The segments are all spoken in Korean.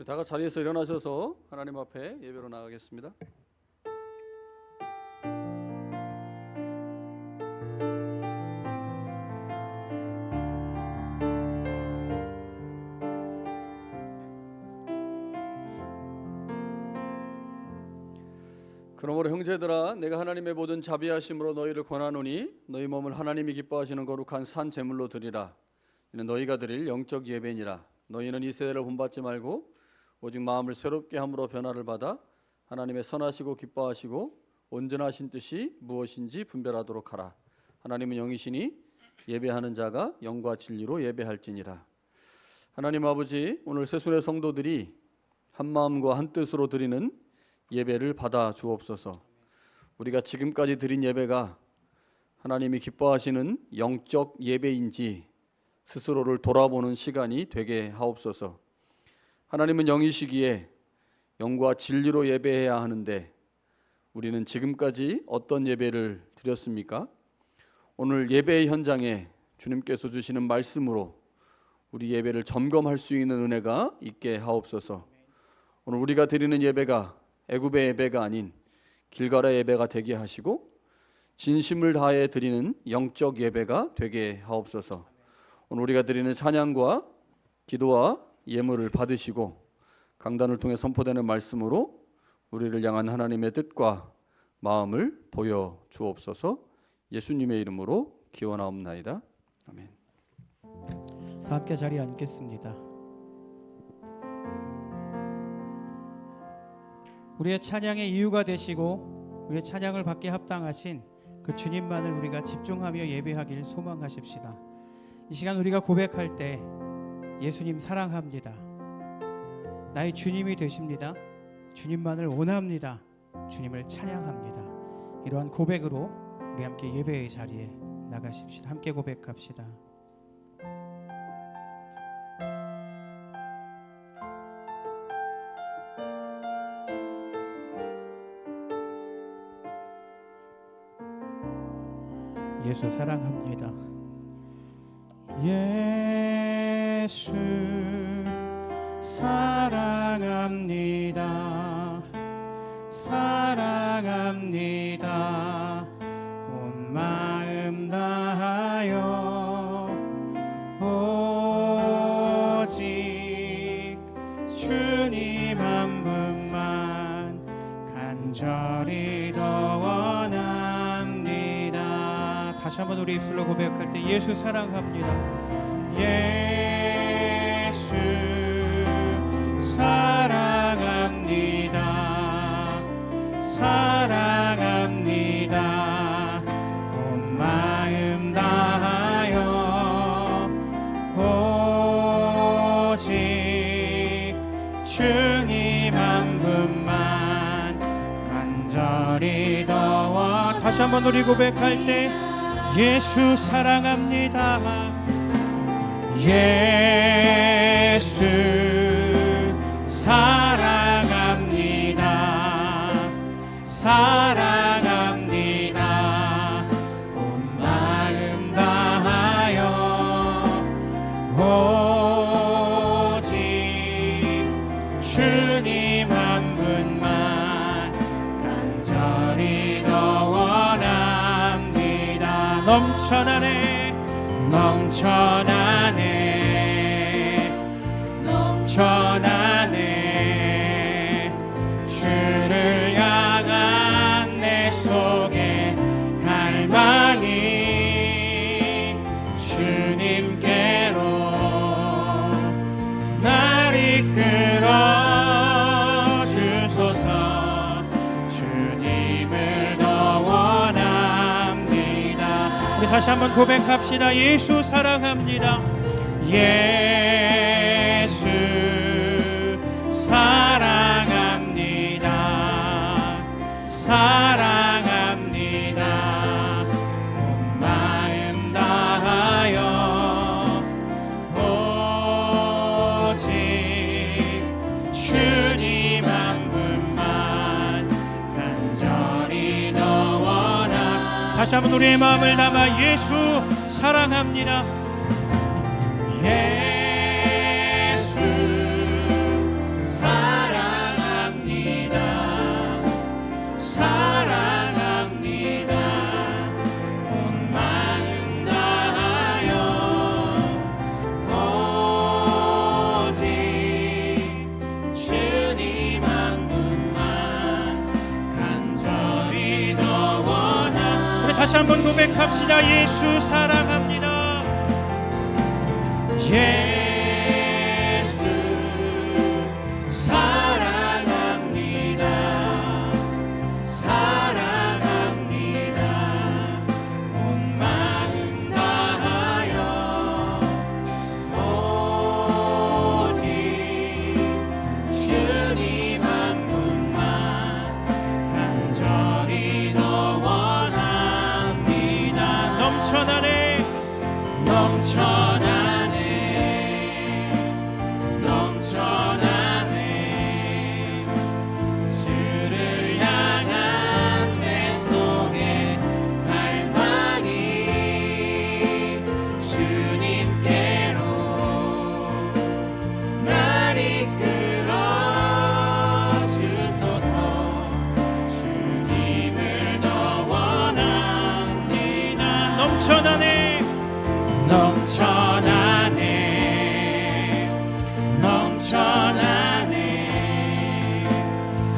다 같이 자리에서 일어나셔서 하나님 앞에 예배로 나가겠습니다. 그러므로 형제들아, 내가 하나님의 모든 자비하심으로 너희를 권하노니 너희 몸을 하나님이 기뻐하시는 거룩한 산 제물로 드리라. 이는 너희가 드릴 영적 예배니라. 너희는 이 세대를 본받지 말고 오직 마음을 새롭게 함으로 변화를 받아 하나님의 선하시고 기뻐하시고 온전하신 뜻이 무엇인지 분별하도록 하라. 하나님은 영이시니 예배하는 자가 영과 진리로 예배할지니라. 하나님 아버지, 오늘 새순의 성도들이 한 마음과 한 뜻으로 드리는 예배를 받아 주옵소서. 우리가 지금까지 드린 예배가 하나님이 기뻐하시는 영적 예배인지 스스로를 돌아보는 시간이 되게 하옵소서. 하나님은 영이시기에 영과 진리로 예배해야 하는데 우리는 지금까지 어떤 예배를 드렸습니까? 오늘 예배의 현장에 주님께서 주시는 말씀으로 우리 예배를 점검할 수 있는 은혜가 있게 하옵소서. 오늘 우리가 드리는 예배가 애굽의 예배가 아닌 길갈의 예배가 되게 하시고 진심을 다해 드리는 영적 예배가 되게 하옵소서. 오늘 우리가 드리는 찬양과 기도와 예물을 받으시고 강단을 통해 선포되는 말씀으로 우리를 향한 하나님의 뜻과 마음을 보여 주옵소서. 예수님의 이름으로 기원하옵나이다. 아멘. 다 함께 자리에 앉겠습니다. 우리의 찬양의 이유가 되시고 우리의 찬양을 받게 합당하신 그 주님만을 우리가 집중하며 예배하길 소망하십시다. 이 시간 우리가 고백할 때 예수님 사랑합니다, 나의 주님이 되십니다, 주님만을 원합니다, 주님을 찬양합니다. 이러한 고백으로 우리 함께 예배의 자리에 나가십시다. 함께 고백합시다. 예수 사랑합니다. 예수 사랑합니다. 사랑합니다. 온 마음 다하여 오직 주님 한 분만 간절히 더 원합니다. 다시 한번 우리 입술로 고백할 때 예수 사랑합니다. 예수 사랑합니다. 사랑합니다. 온 마음 다하여 오직 주님 한 분만 간절히 더워. 다시 한번 우리 고백할 때 예수 사랑합니다. 예수 사랑합니다. 사랑합니다. 온 마음 다하여 오직 주님 한 분만 간절히 더 원합니다. 넘쳐나네 넘쳐나네 넘쳐나네 주를 향한 내 속에 갈망이 주님께로 날 이끌어 주소서. 주님을 더 원합니다. 우리 다시 한번 고백합시다. 예수 사랑합니다. 예수 사랑합니다. 사랑합니다. 온 마음 다하여 오직 주님 한 분만 간절히 더 원합니다. 다시 한번 우리의 마음을 담아 예수 사랑합니다. 예수 다시 한번 고백합시다. 예수 사랑합니다. 예수 사랑합니다. 사랑합니다. 온 마음 다하여 오직 주님 한 분만 간절히 더 원합니다. 넘쳐나네 넘쳐나네 주를 향한 내 속에 갈망이 주님께로 날 이끌어 주소서. 주님을 더 원합니다. 넘쳐나네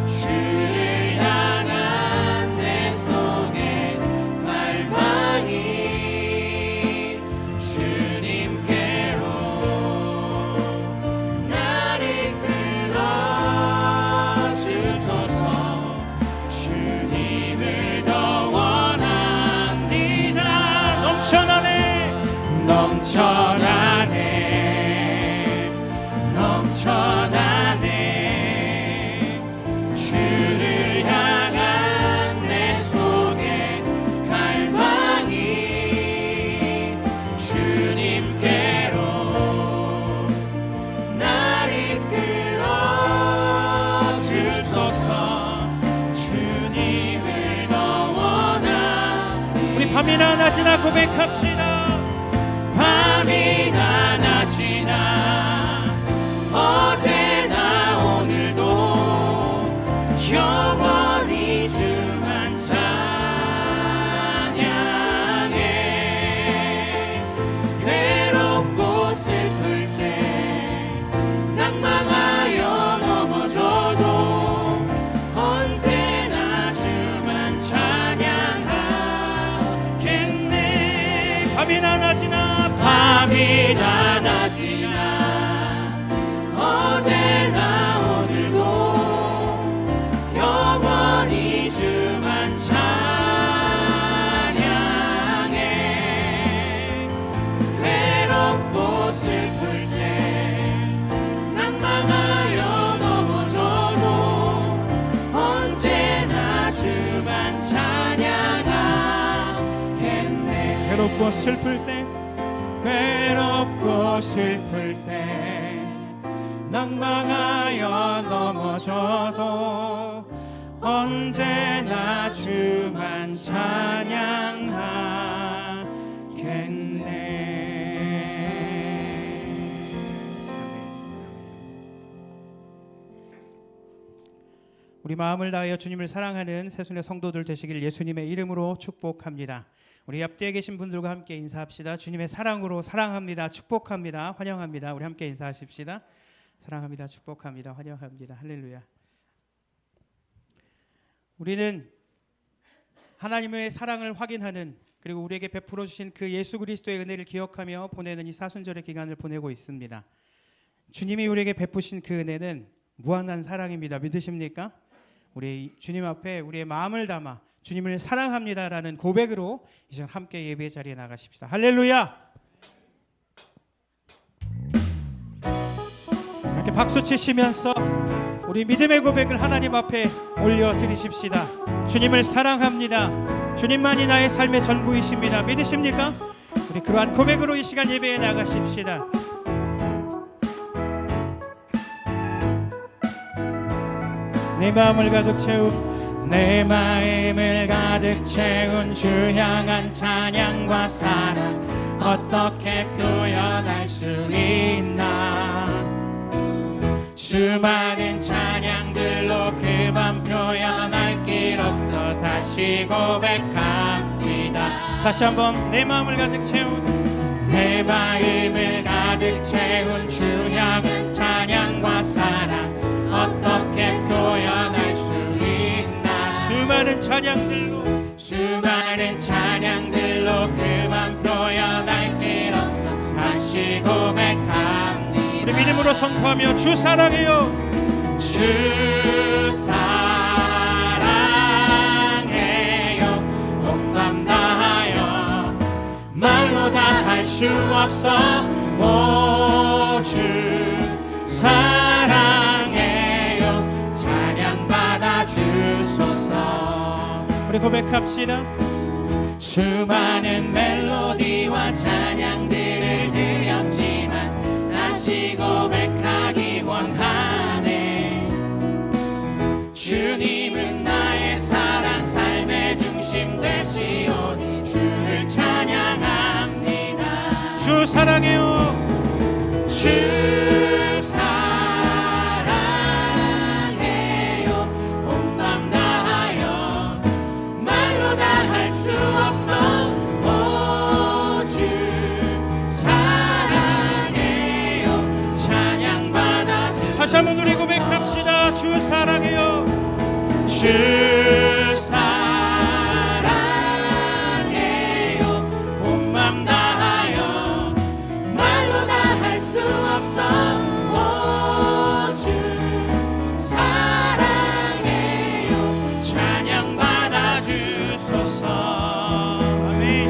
주를 향한 내 속에 갈망이 주님께로 날 이끌어 주소서. 주님을 더 원합니다. 넘쳐나네 주를 향한 내 속에 갈망이 주님께로 날 이끌어 주소서. 주님을 더 원합니다. 우리 밤이나 낮이나 고백합시다. 밤이나 낮이나 어제나 오늘도 영원히 주만 찬양해. 괴롭고 슬플 때 낭망하여 넘어져도 언제나 주만 찬양하겠네. 밤이나 낮이나 어제나 오늘도 영원히 주만 찬양해. 괴롭고 슬플 때 낭망하여 넘어져도 언제나 주만 찬양하겠네. 괴롭고 슬플 때 낭망하여 넘어져도 언제나 주만 찬양하겠네. 우리 마음을 다하여 주님을 사랑하는 새순의 성도들 되시길 예수님의 이름으로 축복합니다. 우리 옆에 계신 분들과 함께 인사합시다. 주님의 사랑으로 사랑합니다. 축복합니다. 환영합니다. 우리 함께 인사하십시다. 사랑합니다. 축복합니다. 환영합니다. 할렐루야. 우리는 하나님의 사랑을 확인하는, 그리고 우리에게 베풀어 주신 그 예수 그리스도의 은혜를 기억하며 보내는 이 사순절의 기간을 보내고 있습니다. 주님이 우리에게 베푸신 그 은혜는 무한한 사랑입니다. 믿으십니까? 우리 주님 앞에 우리의 마음을 담아 주님을 사랑합니다라는 고백으로 이 시간 함께 예배 자리에 나가십시다. 할렐루야. 이렇게 박수 치시면서 우리 믿음의 고백을 하나님 앞에 올려드리십시다. 주님을 사랑합니다. 주님만이 나의 삶의 전부이십니다. 믿으십니까? 우리 그러한 고백으로 이 시간 예배에 나가십시다. 내 마음을 가득 채운 주 향한 찬양과 사랑 어떻게 표현할 수 있나. 수많은 찬양들로 그만 표현할 길 없어 다시 고백합니다. 다시 한번 내 마음을 가득 채운 주 향한 찬양과 사랑 어떻게 표현할 수 있나. 수많은 찬양들로 수많은 찬양들로 그만 표현할 길 없어 다시 고백합니다. 우리 믿음으로 선포하며 주 사랑해요. 주 사랑해요. 온 맘 다하여 말로 다 할 수 없어. 오 주 사랑해요. 찬양 받아 주소서. 우리 고백합시다. 수많은 멜로디와 찬양들을 드렸지만 다시 고백하기 원하네. 주님은 나의 사랑 삶의 중심 되시오니 주를 찬양합니다. 주 사랑해요. 주 사랑해요. 온 맘 다하여 말로 다 할 수 없어. 오 주 사랑해요. 찬양 받아 주. 다시 한번 우리 고백합시다. 주 사랑해요. 주 사랑해요. 온 맘 다하여 말로 다 할 수 없어. 오 주 사랑해요. 찬양 받아 주소서. 아멘.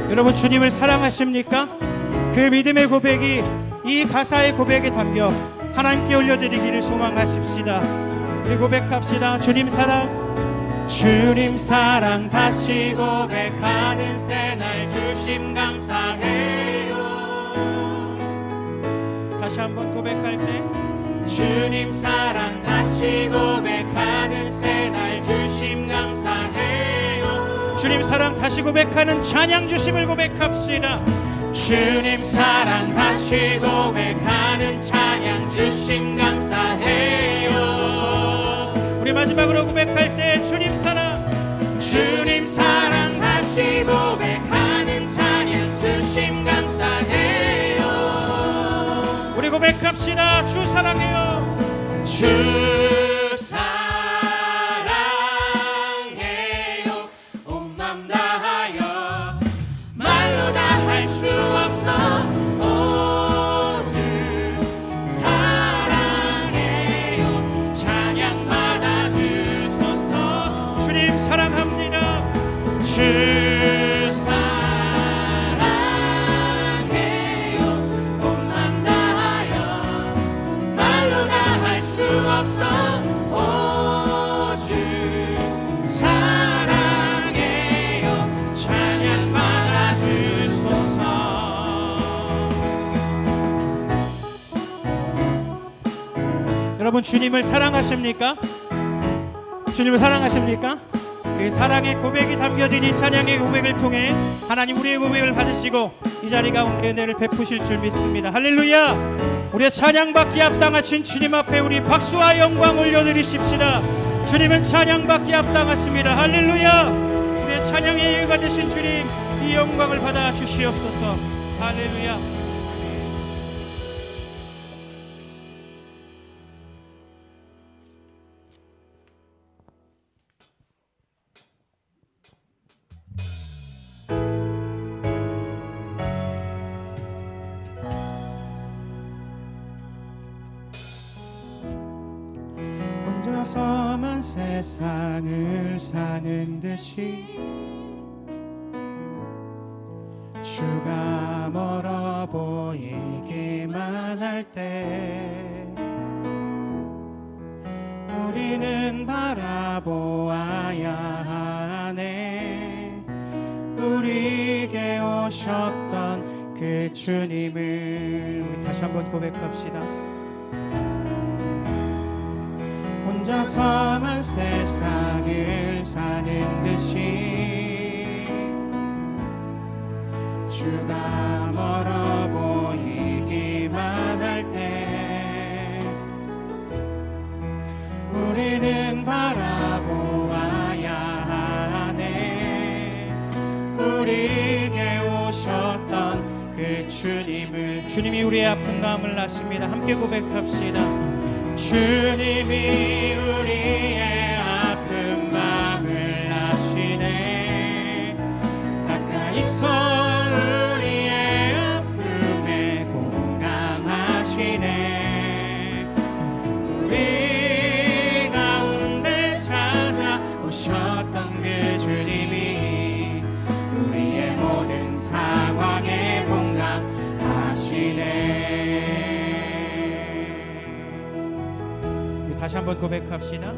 여러분 주님을 사랑하십니까? 그 믿음의 고백이 이 가사의 고백에 담겨 하나님께 올려드리기를 소망하십시다. 우리 고백합시다. 주님 사랑. 주님 사랑 다시 고백하는 새날 주심 감사해요. 다시 한번 고백할 때 주님 사랑 다시 고백하는 새날 주심 감사해요. 주님 사랑 다시 고백하는 찬양 주심을 고백합시다. 주님 사랑 다시 고백하는 찬양 주심 감사해요. 우리 마지막으로 고백할 때 주님 사랑. 주님 사랑 다시 고백하는 찬양 주심 감사해요. 우리 고백합시다. 주 사랑해요. 주 사랑해요. 온 맘 다하여 말로 다 할 수 없어. 오 주 사랑해요. 찬양 받아 주소서. 주님 사랑합니다. 주 사랑해요. 온 맘 다하여 말로 다 할 수 없어. 오 주 사랑해요. 찬양 받아 주소서. 여러분 주님을 사랑하십니까? 주님을 사랑하십니까? 그 사랑의 고백이 담겨진 이 찬양의 고백을 통해 하나님 우리의 고백을 받으시고 이 자리 가운데 은혜를 베푸실 줄 믿습니다. 할렐루야. 우리의 찬양받기 합당하신 주님 앞에 우리 박수와 영광 올려드리십시다. 주님은 찬양받기 합당하십니다. 할렐루야. 우리의 찬양의 이유가 되신 주님, 이 영광을 받아 주시옵소서. 할렐루야. 혼자서만 세상을 사는 듯이 주가 멀어 보이기만 할 때 우리는 바라보아야 하네. 우리에게 오셨던 그 주님을. 우리 다시 한번 고백합시다. 혼자서만 세상을 사는 듯이 주가 멀어 보이기만 할 때 우리는 바라보아야 하네. 우리에게 오셨던 그 주님을. 주님이 우리의 아픈 마음을 아십니다. 함께 고백합시다. 주님이 우리의 아픈 마음을 아시네. 가까이서 우리의 아픔에 공감하시네. 우리 가운데 찾아오셨던 그 주님이 우리의 모든 상황에 공감하시네. 다시 한번 고백합시다.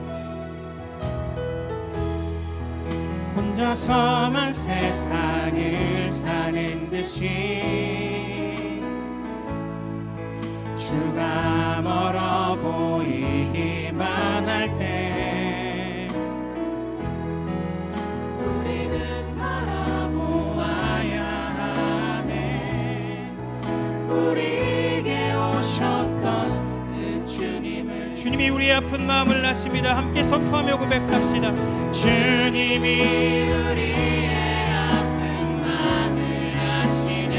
혼자서만 세상을 사는 듯이 주가 멀어 보이기만 할 때 우리는 바라보아야 하네. 우리에게 오셨던 그 주님을. 주님이 우리의 아픈 마음을 아십니다. 함께 선포하며 고백합시다. 주님이 우리의 아픈 마음을 아시네.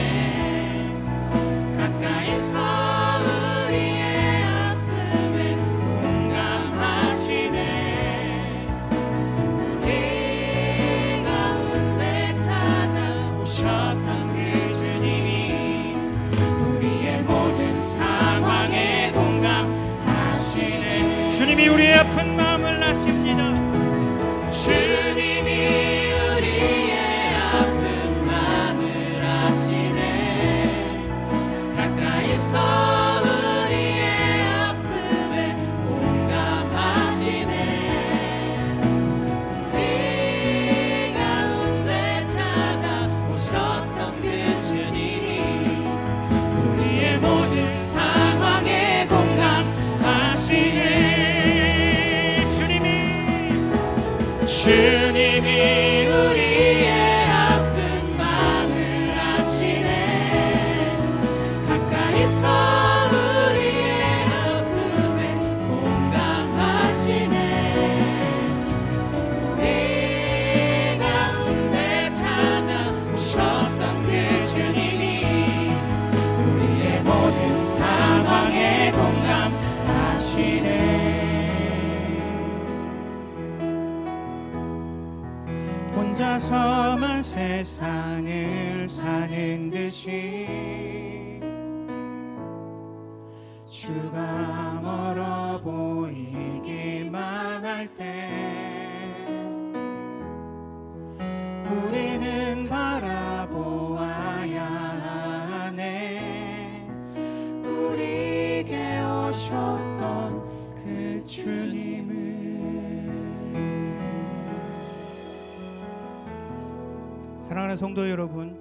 가까이서 우리의 아픔에 공감하시네. 우리 가운데 찾아오셨던 그 주님이 우리의 모든 상황에 공감하시네. 주님이 우리의 아픈 마음을 아십니다. 주님이 우리의 아픈 마음을 아시네. 가까이서 우리의 아픔에 공감하시네. 우리 가운데 찾아오셨던 그 주님이 우리의 모든 상황에 공감하시네. 주님이 우리의 아픈 마음을 아시네. 가까이서 우리의 아픔에 공감하시네. 우리 가운데 찾아오셨던 그 주님이 우리의 모든 상황에 공감하시네. 혼자서만 세상을 사는 듯이 주가 멀어 보이기만 할 때 우리는 바라보아야 하네. 우리에게 오셨던 그 주님을. 사랑하는 성도 여러분,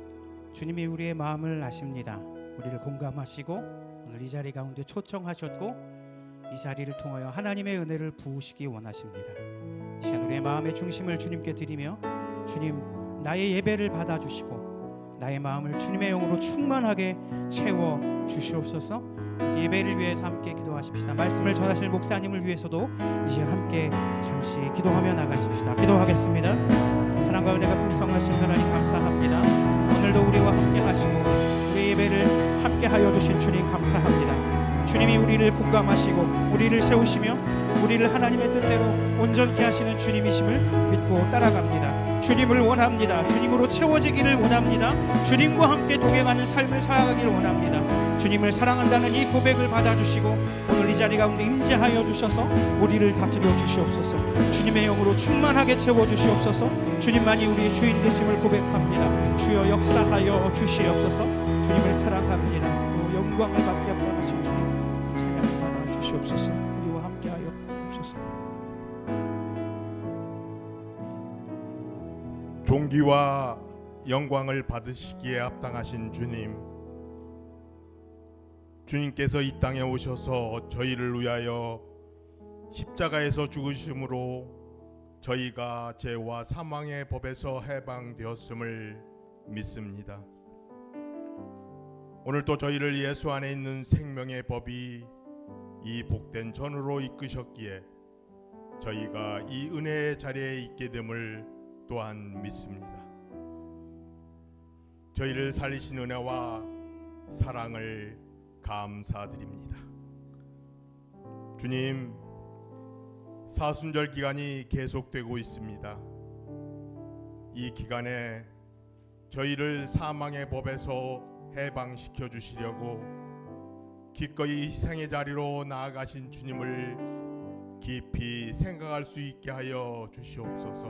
주님이 우리의 마음을 아십니다. 우리를 공감하시고 오늘 이 자리 가운데 초청하셨고 이 자리를 통하여 하나님의 은혜를 부으시기 원하십니다. 이 시간 우리의 마음의 중심을 주님께 드리며 주님, 나의 예배를 받아주시고 나의 마음을 주님의 영으로 충만하게 채워 주시옵소서. 예배를 위해서 함께 기도하십시다. 말씀을 전하실 목사님을 위해서도 이 시간 함께 잠시 기도하며 나가십시다. 기도하겠습니다. 사랑과 은혜가 풍성하신 하나님 감사합니다. 오늘도 우리와 함께 하시고 우리 예배를 함께 하여 주신 주님 감사합니다. 주님이 우리를 공감하시고 우리를 세우시며 우리를 하나님의 뜻대로 온전케 하시는 주님이심을 믿고 따라갑니다. 주님을 원합니다. 주님으로 채워지기를 원합니다. 주님과 함께 동행하는 삶을 살아가기를 원합니다. 주님을 사랑한다는 이 고백을 받아주시고 오늘 이 자리 가운데 임재하여 주셔서 우리를 다스려 주시옵소서. 주님의 영으로 충만하게 채워주시옵소서. 주님만이 우리의 주인 되심을 고백합니다. 주여 역사하여 주시옵소서. 주님을 사랑합니다. 또 영광을 받게 원하신 주님 찬양을 받아 주시옵소서. 우리와 함께하여 주옵소서. 존귀와 영광을 받으시기에 합당하신 주님, 주님께서 이 땅에 오셔서 저희를 위하여 십자가에서 죽으심으로 저희가 죄와 사망의 법에서 해방되었음을 믿습니다. 오늘도 저희를 예수 안에 있는 생명의 법이 이 복된 전으로 이끄셨기에 저희가 이 은혜의 자리에 있게 됨을 또한 믿습니다. 저희를 살리신 은혜와 사랑을 감사드립니다. 주님, 사순절 기간이 계속되고 있습니다. 이 기간에 저희를 사망의 법에서 해방시켜 주시려고 기꺼이 희생의 자리로 나아가신 주님을 깊이 생각할 수 있게 하여 주시옵소서.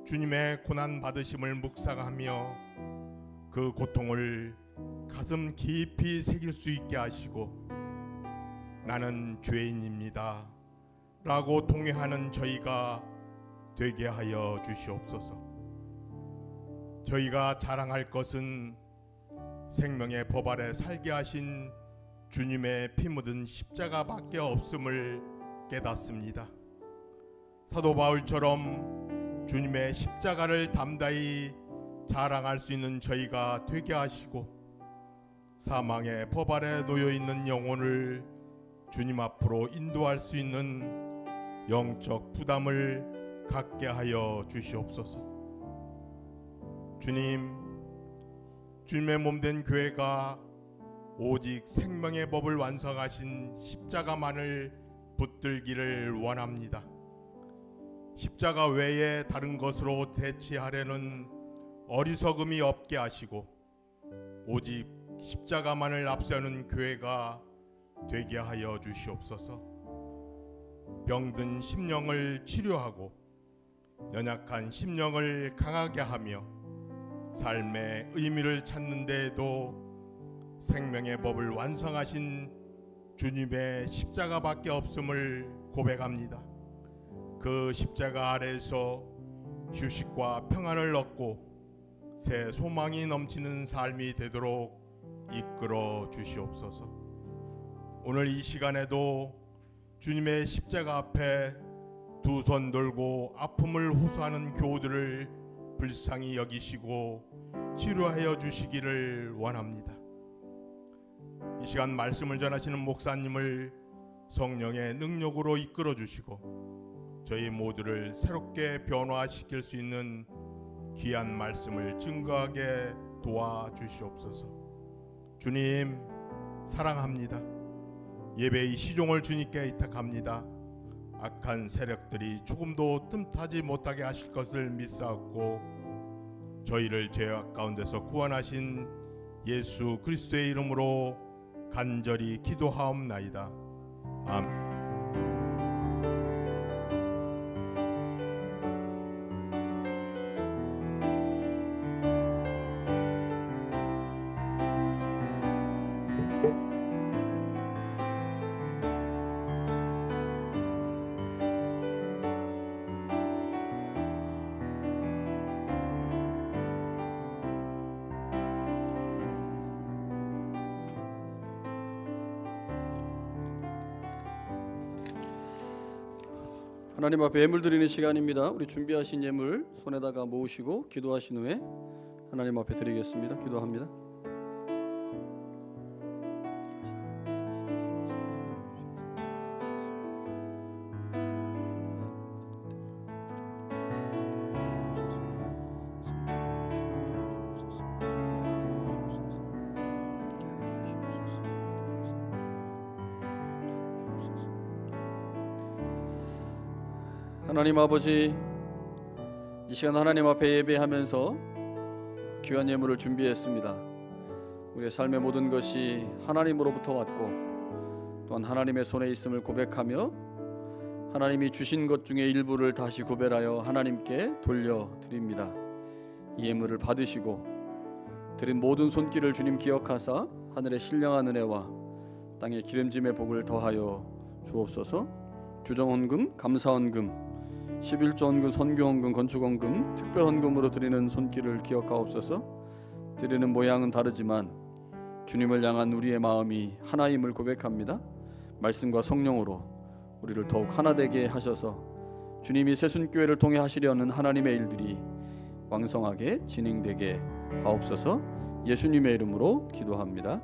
주님의 고난 받으심을 묵상하며 그 고통을 가슴 깊이 새길 수 있게 하시고 나는 죄인입니다 라고 통회하는 저희가 되게 하여 주시옵소서. 저희가 자랑할 것은 생명의 법 아래 살게 하신 주님의 피 묻은 십자가밖에 없음을 깨닫습니다. 사도 바울처럼 주님의 십자가를 담다히 자랑할 수 있는 저희가 되게 하시고 사망의 법 아래 놓여 있는 영혼을 주님 앞으로 인도할 수 있는 영적 부담을 갖게 하여 주시옵소서. 주님, 주님의 몸된 교회가 오직 생명의 법을 완성하신 십자가만을 붙들기를 원합니다. 십자가 외에 다른 것으로 대체하려는 어리석음이 없게 하시고 오직 십자가만을 앞세우는 교회가 되게 하여 주시옵소서. 병든 심령을 치료하고 연약한 심령을 강하게 하며 삶의 의미를 찾는 데에도 생명의 법을 완성하신 주님의 십자가밖에 없음을 고백합니다. 그 십자가 아래에서 휴식과 평안을 얻고 새 소망이 넘치는 삶이 되도록 이끌어 주시옵소서. 오늘 이 시간에도 주님의 십자가 앞에 두 손 들고 아픔을 호소하는 교우들을 불쌍히 여기시고 치료하여 주시기를 원합니다. 이 시간 말씀을 전하시는 목사님을 성령의 능력으로 이끌어 주시고 저희 모두를 새롭게 변화시킬 수 있는 귀한 말씀을 증거하게 도와주시옵소서. 주님, 사랑합니다. 예배의 시종을 주님께 의탁합니다. 악한 세력들이 조금도 틈타지 못하게 하실 것을 믿사옵고 저희를 죄악 가운데서 구원하신 예수 그리스도의 이름으로 간절히 기도하옵나이다. 아멘. 하나님 앞에 예물 드리는 시간입니다. 우리 준비하신 예물 손에다가 모으시고 기도하신 후에 하나님 앞에 드리겠습니다. 기도합니다. 하나님 아버지, 이 시간 하나님 앞에 예배하면서 귀한 예물을 준비했습니다. 우리의 삶의 모든 것이 하나님으로부터 왔고 또한 하나님의 손에 있음을 고백하며 하나님이 주신 것 중에 일부를 다시 구별하여 하나님께 돌려드립니다. 이 예물을 받으시고 드린 모든 손길을 주님 기억하사 하늘의 신령한 은혜와 땅의 기름짐의 복을 더하여 주옵소서. 주정헌금, 감사헌금, 11조 헌금, 선교헌금, 건축헌금, 특별헌금으로 드리는 손길을 기억하옵소서. 드리는 모양은 다르지만 주님을 향한 우리의 마음이 하나임을 고백합니다. 말씀과 성령으로 우리를 더욱 하나 되게 하셔서 주님이 새순교회를 통해 하시려는 하나님의 일들이 왕성하게 진행되게 하옵소서. 예수님의 이름으로 기도합니다.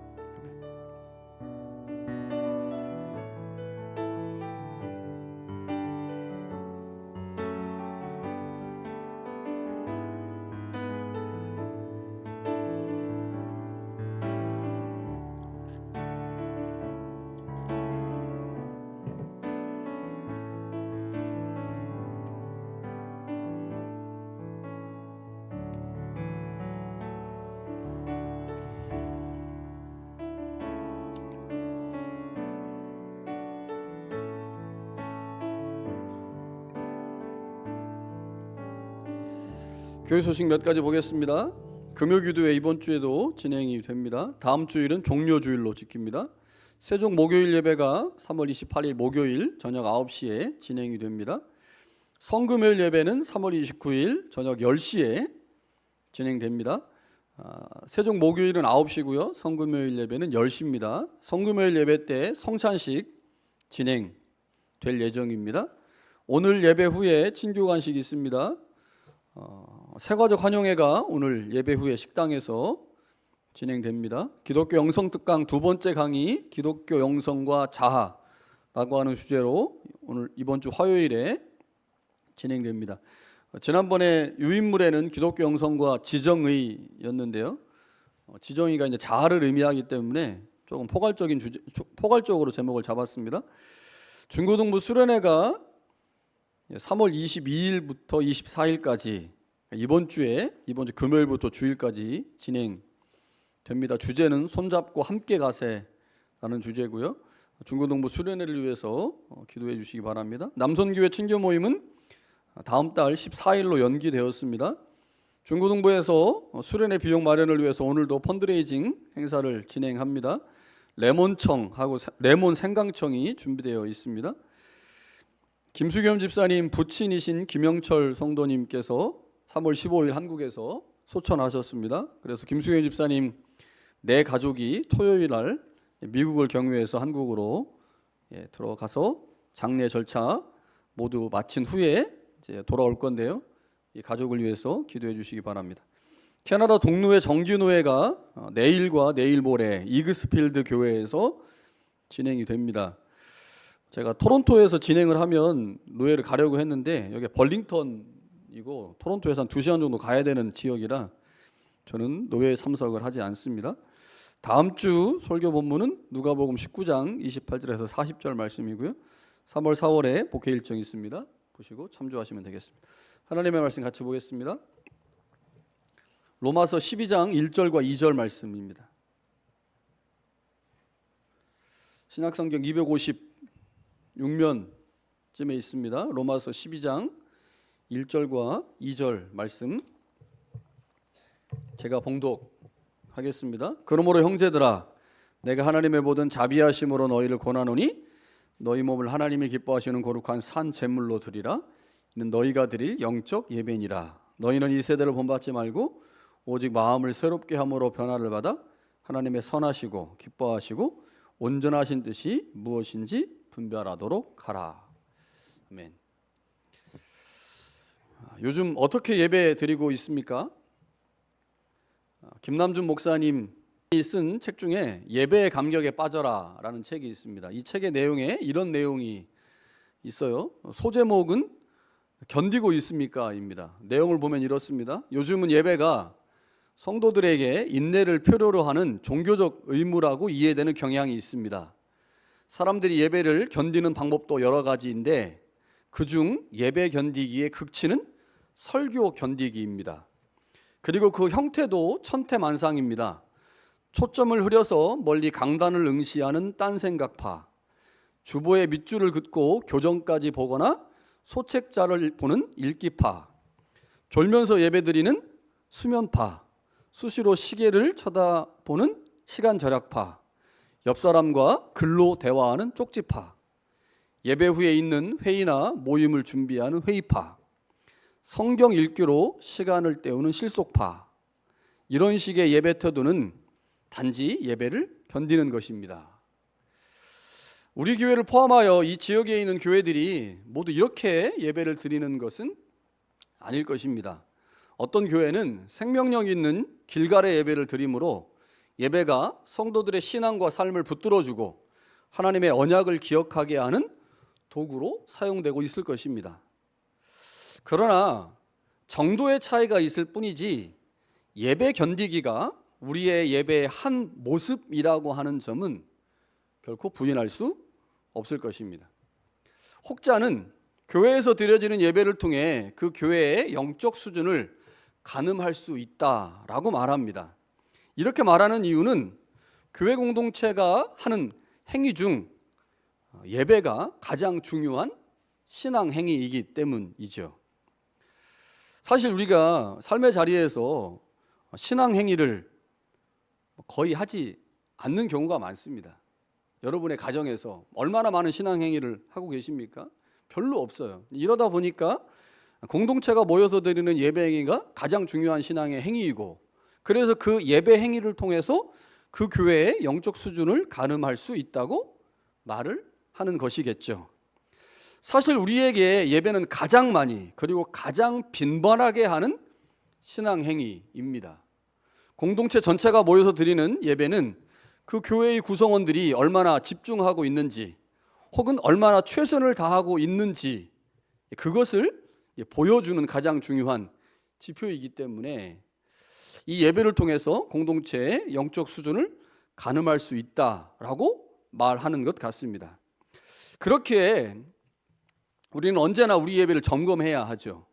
교회 소식 몇 가지 보겠습니다. 금요기도회 이번 주에도 진행이 됩니다. 다음 주일은 종료주일로 지킵니다. 세종 목요일 예배가 3월 28일 목요일 저녁 9시에 진행이 됩니다. 성금요일 예배는 3월 29일 저녁 10시에 진행됩니다. 세종 목요일은 9시고요. 성금요일 예배는 10시입니다. 성금요일 예배 때 성찬식 진행될 예정입니다. 오늘 예배 후에 친교관식이 있습니다. 세과적 환영회가 오늘 예배 후에 식당에서 진행됩니다. 기독교 영성 특강 두 번째 강의 기독교 영성과 자아라고 하는 주제로 오늘 이번 주 화요일에 진행됩니다. 지난번에 유인물에는 기독교 영성과 지정의였는데요. 지정의가 이제 자아를 의미하기 때문에 조금 포괄적으로 제목을 잡았습니다. 중고등부 수련회가 3월 22일부터 24일까지 이번 주 금요일부터 주일까지 진행됩니다. 주제는 손잡고 함께 가세라는 주제고요. 중고등부 수련회를 위해서 기도해 주시기 바랍니다. 남선교회 친교 모임은 다음 달 14일로 연기되었습니다. 중고등부에서 수련회 비용 마련을 위해서 오늘도 펀드레이징 행사를 진행합니다. 레몬청하고 레몬 생강청이 준비되어 있습니다. 김수겸 집사님 부친이신 김영철 성도님께서 3월 15일 한국에서 소천하셨습니다. 그래서 김수겸 집사님 내 가족이 토요일 날 미국을 경유해서 한국으로 들어가서 장례 절차 모두 마친 후에 이제 돌아올 건데요. 이 가족을 위해서 기도해 주시기 바랍니다. 캐나다 동노회 정기노회가 내일과 내일 모레 이그스필드 교회에서 진행이 됩니다. 제가 토론토에서 진행을 하면 노회를 가려고 했는데 여기 벌링턴이고 토론토에서 한 2시간 정도 가야 되는 지역이라 저는 노회에 참석을 하지 않습니다. 다음 주 설교 본문은 누가복음 19장 28절에서 40절 말씀이고요. 3월 4월에 복회 일정이 있습니다. 보시고 참조하시면 되겠습니다. 하나님의 말씀 같이 보겠습니다. 로마서 12장 1절과 2절 말씀입니다. 신약성경 256면쯤에 있습니다. 로마서 12장 1절과 2절 말씀 제가 봉독하겠습니다. 그러므로 형제들아 내가 하나님의 보던 자비하심으로 너희를 권하노니 너희 몸을 하나님이 기뻐하시는 거룩한 산 제물로 드리라. 이는 너희가 드릴 영적 예배니라. 너희는 이 세대를 본받지 말고 오직 마음을 새롭게 함으로 변화를 받아 하나님의 선하시고 기뻐하시고 온전하신 뜻이 무엇인지 분별하도록 하라. 아멘. 요즘 어떻게 예배 드리고 있습니까? 김남준 목사님이 쓴 책 중에 예배의 감격에 빠져라 라는 책이 있습니다. 이 책의 내용에 이런 내용이 있어요. 소제목은 견디고 있습니까? 입니다. 내용을 보면 이렇습니다. 요즘은 예배가 성도들에게 인내를 필요로 하는 종교적 의무라고 이해되는 경향이 있습니다. 사람들이 예배를 견디는 방법도 여러 가지인데 그중 예배 견디기의 극치는 설교 견디기입니다. 그리고 그 형태도 천태만상입니다. 초점을 흐려서 멀리 강단을 응시하는 딴생각파, 주보의 밑줄을 긋고 교정까지 보거나 소책자를 보는 읽기파, 졸면서 예배드리는 수면파, 수시로 시계를 쳐다보는 시간절약파, 옆사람과 글로 대화하는 쪽지파, 예배 후에 있는 회의나 모임을 준비하는 회의파, 성경 읽기로 시간을 때우는 실속파, 이런 식의 예배 태도는 단지 예배를 견디는 것입니다. 우리 교회를 포함하여 이 지역에 있는 교회들이 모두 이렇게 예배를 드리는 것은 아닐 것입니다. 어떤 교회는 생명력 있는 길갈의 예배를 드리므로 예배가 성도들의 신앙과 삶을 붙들어주고 하나님의 언약을 기억하게 하는 도구로 사용되고 있을 것입니다. 그러나 정도의 차이가 있을 뿐이지 예배 견디기가 우리의 예배의 한 모습이라고 하는 점은 결코 부인할 수 없을 것입니다. 혹자는 교회에서 드려지는 예배를 통해 그 교회의 영적 수준을 가늠할 수 있다라고 말합니다. 이렇게 말하는 이유는 교회 공동체가 하는 행위 중 예배가 가장 중요한 신앙 행위이기 때문이죠. 사실 우리가 삶의 자리에서 신앙 행위를 거의 하지 않는 경우가 많습니다. 여러분의 가정에서 얼마나 많은 신앙 행위를 하고 계십니까? 별로 없어요. 이러다 보니까 공동체가 모여서 드리는 예배 행위가 가장 중요한 신앙의 행위이고, 그래서 그 예배 행위를 통해서 그 교회의 영적 수준을 가늠할 수 있다고 말을 하는 것이겠죠. 사실 우리에게 예배는 가장 많이 그리고 가장 빈번하게 하는 신앙 행위입니다. 공동체 전체가 모여서 드리는 예배는 그 교회의 구성원들이 얼마나 집중하고 있는지 혹은 얼마나 최선을 다하고 있는지 그것을 보여주는 가장 중요한 지표이기 때문에 이 예배를 통해서 공동체의 영적 수준을 가늠할 수 있다라고 말하는 것 같습니다. 그렇게 우리는 언제나 우리 예배를 점검해야 하죠.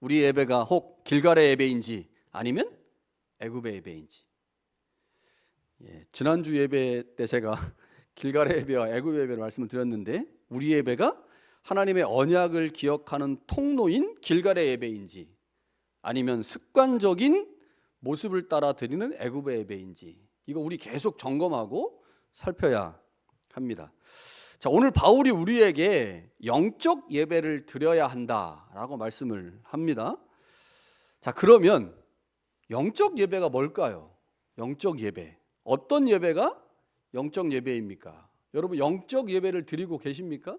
우리 예배가 혹 길갈의 예배인지 아니면 애굽의 예배인지. 지난주 예배 때 제가 길갈의 예배와 애굽의 예배를 말씀을 드렸는데, 우리 예배가 하나님의 언약을 기억하는 통로인 길갈의 예배인지 아니면 습관적인 모습을 따라 드리는 애굽의 예배인지, 이거 우리 계속 점검하고 살펴야 합니다. 자, 오늘 바울이 우리에게 영적 예배를 드려야 한다라고 말씀을 합니다. 자, 그러면 영적 예배가 뭘까요? 영적 예배. 어떤 예배가 영적 예배입니까? 여러분, 영적 예배를 드리고 계십니까?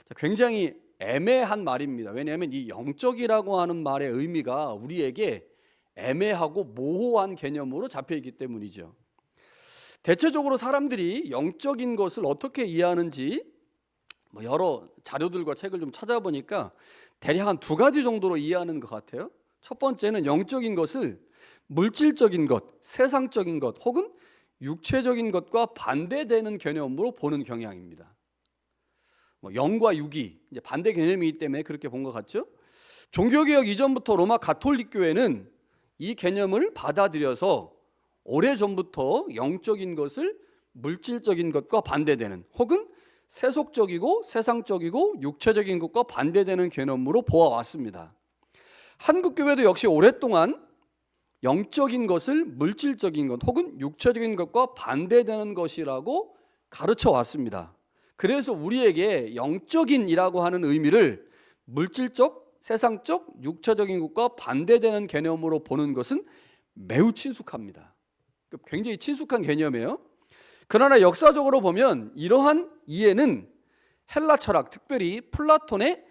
자, 굉장히 애매한 말입니다. 왜냐하면 이 영적이라고 하는 말의 의미가 우리에게 애매하고 모호한 개념으로 잡혀 있기 때문이죠. 대체적으로 사람들이 영적인 것을 어떻게 이해하는지 여러 자료들과 책을 좀 찾아보니까 대략 한 두 가지 정도로 이해하는 것 같아요. 첫 번째는 영적인 것을 물질적인 것, 세상적인 것 혹은 육체적인 것과 반대되는 개념으로 보는 경향입니다. 영과 육이 이제 반대 개념이기 때문에 그렇게 본 것 같죠. 종교개혁 이전부터 로마 가톨릭 교회는 이 개념을 받아들여서 오래전부터 영적인 것을 물질적인 것과 반대되는 혹은 세속적이고 세상적이고 육체적인 것과 반대되는 개념으로 보아왔습니다. 한국교회도 역시 오랫동안 영적인 것을 물질적인 것 혹은 육체적인 것과 반대되는 것이라고 가르쳐 왔습니다. 그래서 우리에게 영적인이라고 하는 의미를 물질적, 세상적, 육체적인 것과 반대되는 개념으로 보는 것은 매우 친숙합니다. 굉장히 친숙한 개념이에요. 그러나 역사적으로 보면 이러한 이해는 헬라 철학, 특별히 플라톤의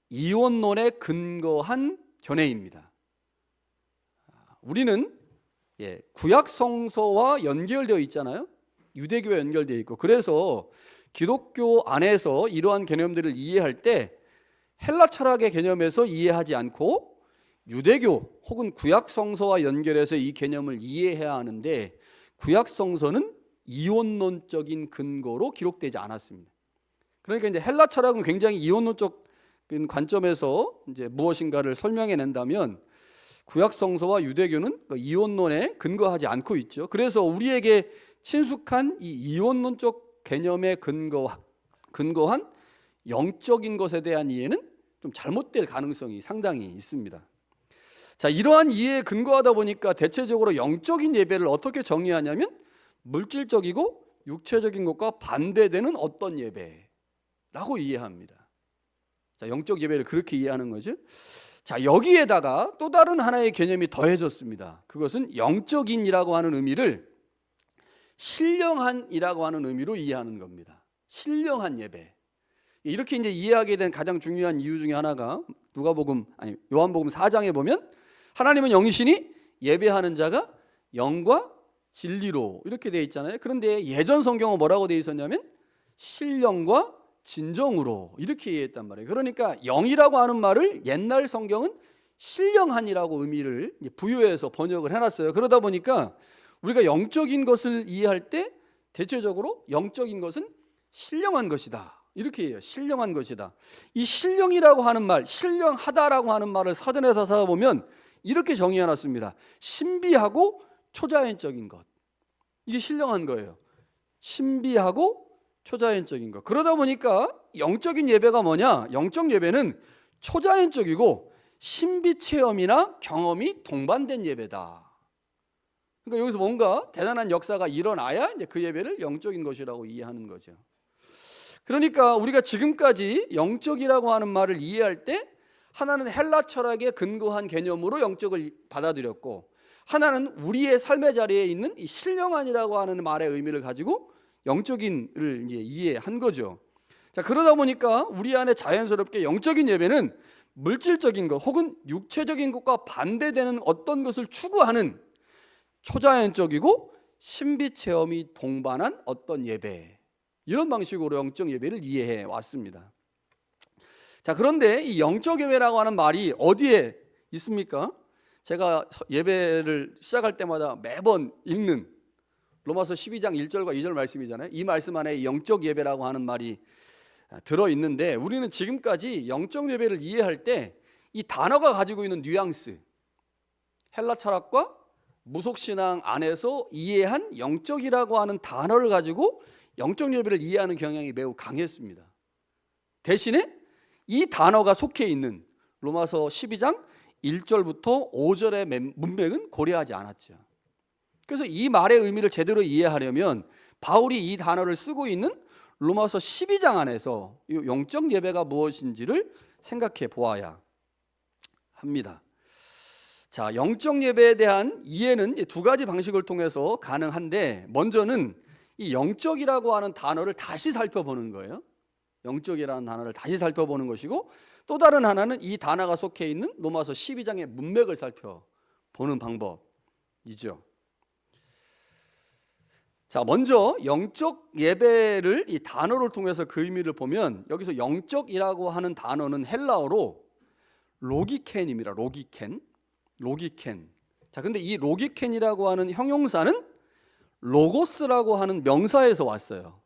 이원론에 근거한 견해입니다. 우리는 구약 성서와 연결되어 있잖아요. 유대교와 연결되어 있고, 그래서 기독교 안에서 이러한 개념들을 이해할 때 헬라 철학의 개념에서 이해하지 않고 유대교 혹은 구약 성서와 연결해서 이 개념을 이해해야 하는데, 구약 성서는 이원론적인 근거로 기록되지 않았습니다. 그러니까 이제 헬라 철학은 굉장히 이원론적 관점에서 이제 무엇인가를 설명해 낸다면, 구약 성서와 유대교는 이원론에 근거하지 않고 있죠. 그래서 우리에게 친숙한 이 이원론적 개념에 근거한 영적인 것에 대한 이해는 좀 잘못될 가능성이 상당히 있습니다. 자, 이러한 이해에 근거하다 보니까 대체적으로 영적인 예배를 어떻게 정의하냐면 물질적이고 육체적인 것과 반대되는 어떤 예배라고 이해합니다. 자, 영적 예배를 그렇게 이해하는 거죠. 자, 여기에다가 또 다른 하나의 개념이 더해졌습니다. 그것은 영적인이라고 하는 의미를 신령한이라고 하는 의미로 이해하는 겁니다. 신령한 예배. 이렇게 이제 이해하게 된 가장 중요한 이유 중에 하나가 요한복음 4장에 보면 하나님은 영이시니 예배하는 자가 영과 진리로 이렇게 되어 있잖아요. 그런데 예전 성경은 뭐라고 되어 있었냐면 신령과 진정으로 이렇게 이해했단 말이에요. 그러니까 영이라고 하는 말을 옛날 성경은 신령한이라고 의미를 부여해서 번역을 해놨어요. 그러다 보니까 우리가 영적인 것을 이해할 때 대체적으로 영적인 것은 신령한 것이다 이렇게 해요. 신령한 것이다. 이 신령이라고 하는 말, 신령하다라고 하는 말을 사전에서 찾아보면 이렇게 정의해놨습니다. 신비하고 초자연적인 것, 이게 신령한 거예요. 신비하고 초자연적인 것. 그러다 보니까 영적인 예배가 뭐냐? 영적 예배는 초자연적이고 신비 체험이나 경험이 동반된 예배다. 그러니까 여기서 뭔가 대단한 역사가 일어나야 이제 그 예배를 영적인 것이라고 이해하는 거죠. 그러니까 우리가 지금까지 영적이라고 하는 말을 이해할 때 하나는 헬라 철학에 근거한 개념으로 영적을 받아들였고, 하나는 우리의 삶의 자리에 있는 이 신령한이라고 하는 말의 의미를 가지고 영적인을 이제 이해한 거죠. 자, 그러다 보니까 우리 안에 자연스럽게 영적인 예배는 물질적인 것 혹은 육체적인 것과 반대되는 어떤 것을 추구하는 초자연적이고 신비 체험이 동반한 어떤 예배, 이런 방식으로 영적 예배를 이해해 왔습니다. 자, 그런데 이 영적 예배라고 하는 말이 어디에 있습니까? 제가 예배를 시작할 때마다 매번 읽는 로마서 12장 1절과 2절 말씀이잖아요. 이 말씀 안에 영적 예배라고 하는 말이 들어있는데, 우리는 지금까지 영적 예배를 이해할 때 이 단어가 가지고 있는 뉘앙스, 헬라 철학과 무속신앙 안에서 이해한 영적이라고 하는 단어를 가지고 영적 예배를 이해하는 경향이 매우 강했습니다. 대신에 이 단어가 속해 있는 로마서 12장 1절부터 5절의 문맥은 고려하지 않았죠. 그래서 이 말의 의미를 제대로 이해하려면 바울이 이 단어를 쓰고 있는 로마서 12장 안에서 이 영적 예배가 무엇인지를 생각해 보아야 합니다. 자, 영적 예배에 대한 이해는 두 가지 방식을 통해서 가능한데, 먼저는 이 영적이라고 하는 단어를 다시 살펴보는 거예요. 영적이라는 단어를 다시 살펴보는 것이고, 또 다른 하나는 이 단어가 속해 있는 로마서 12장의 문맥을 살펴보는 방법이죠. 자, 먼저 영적 예배를 이 단어를 통해서 그 의미를 보면, 여기서 영적이라고 하는 단어는 헬라어로 로기켄입니다. 로기켄. 자, 근데 이 로기켄이라고 하는 형용사는 로고스라고 하는 명사에서 왔어요.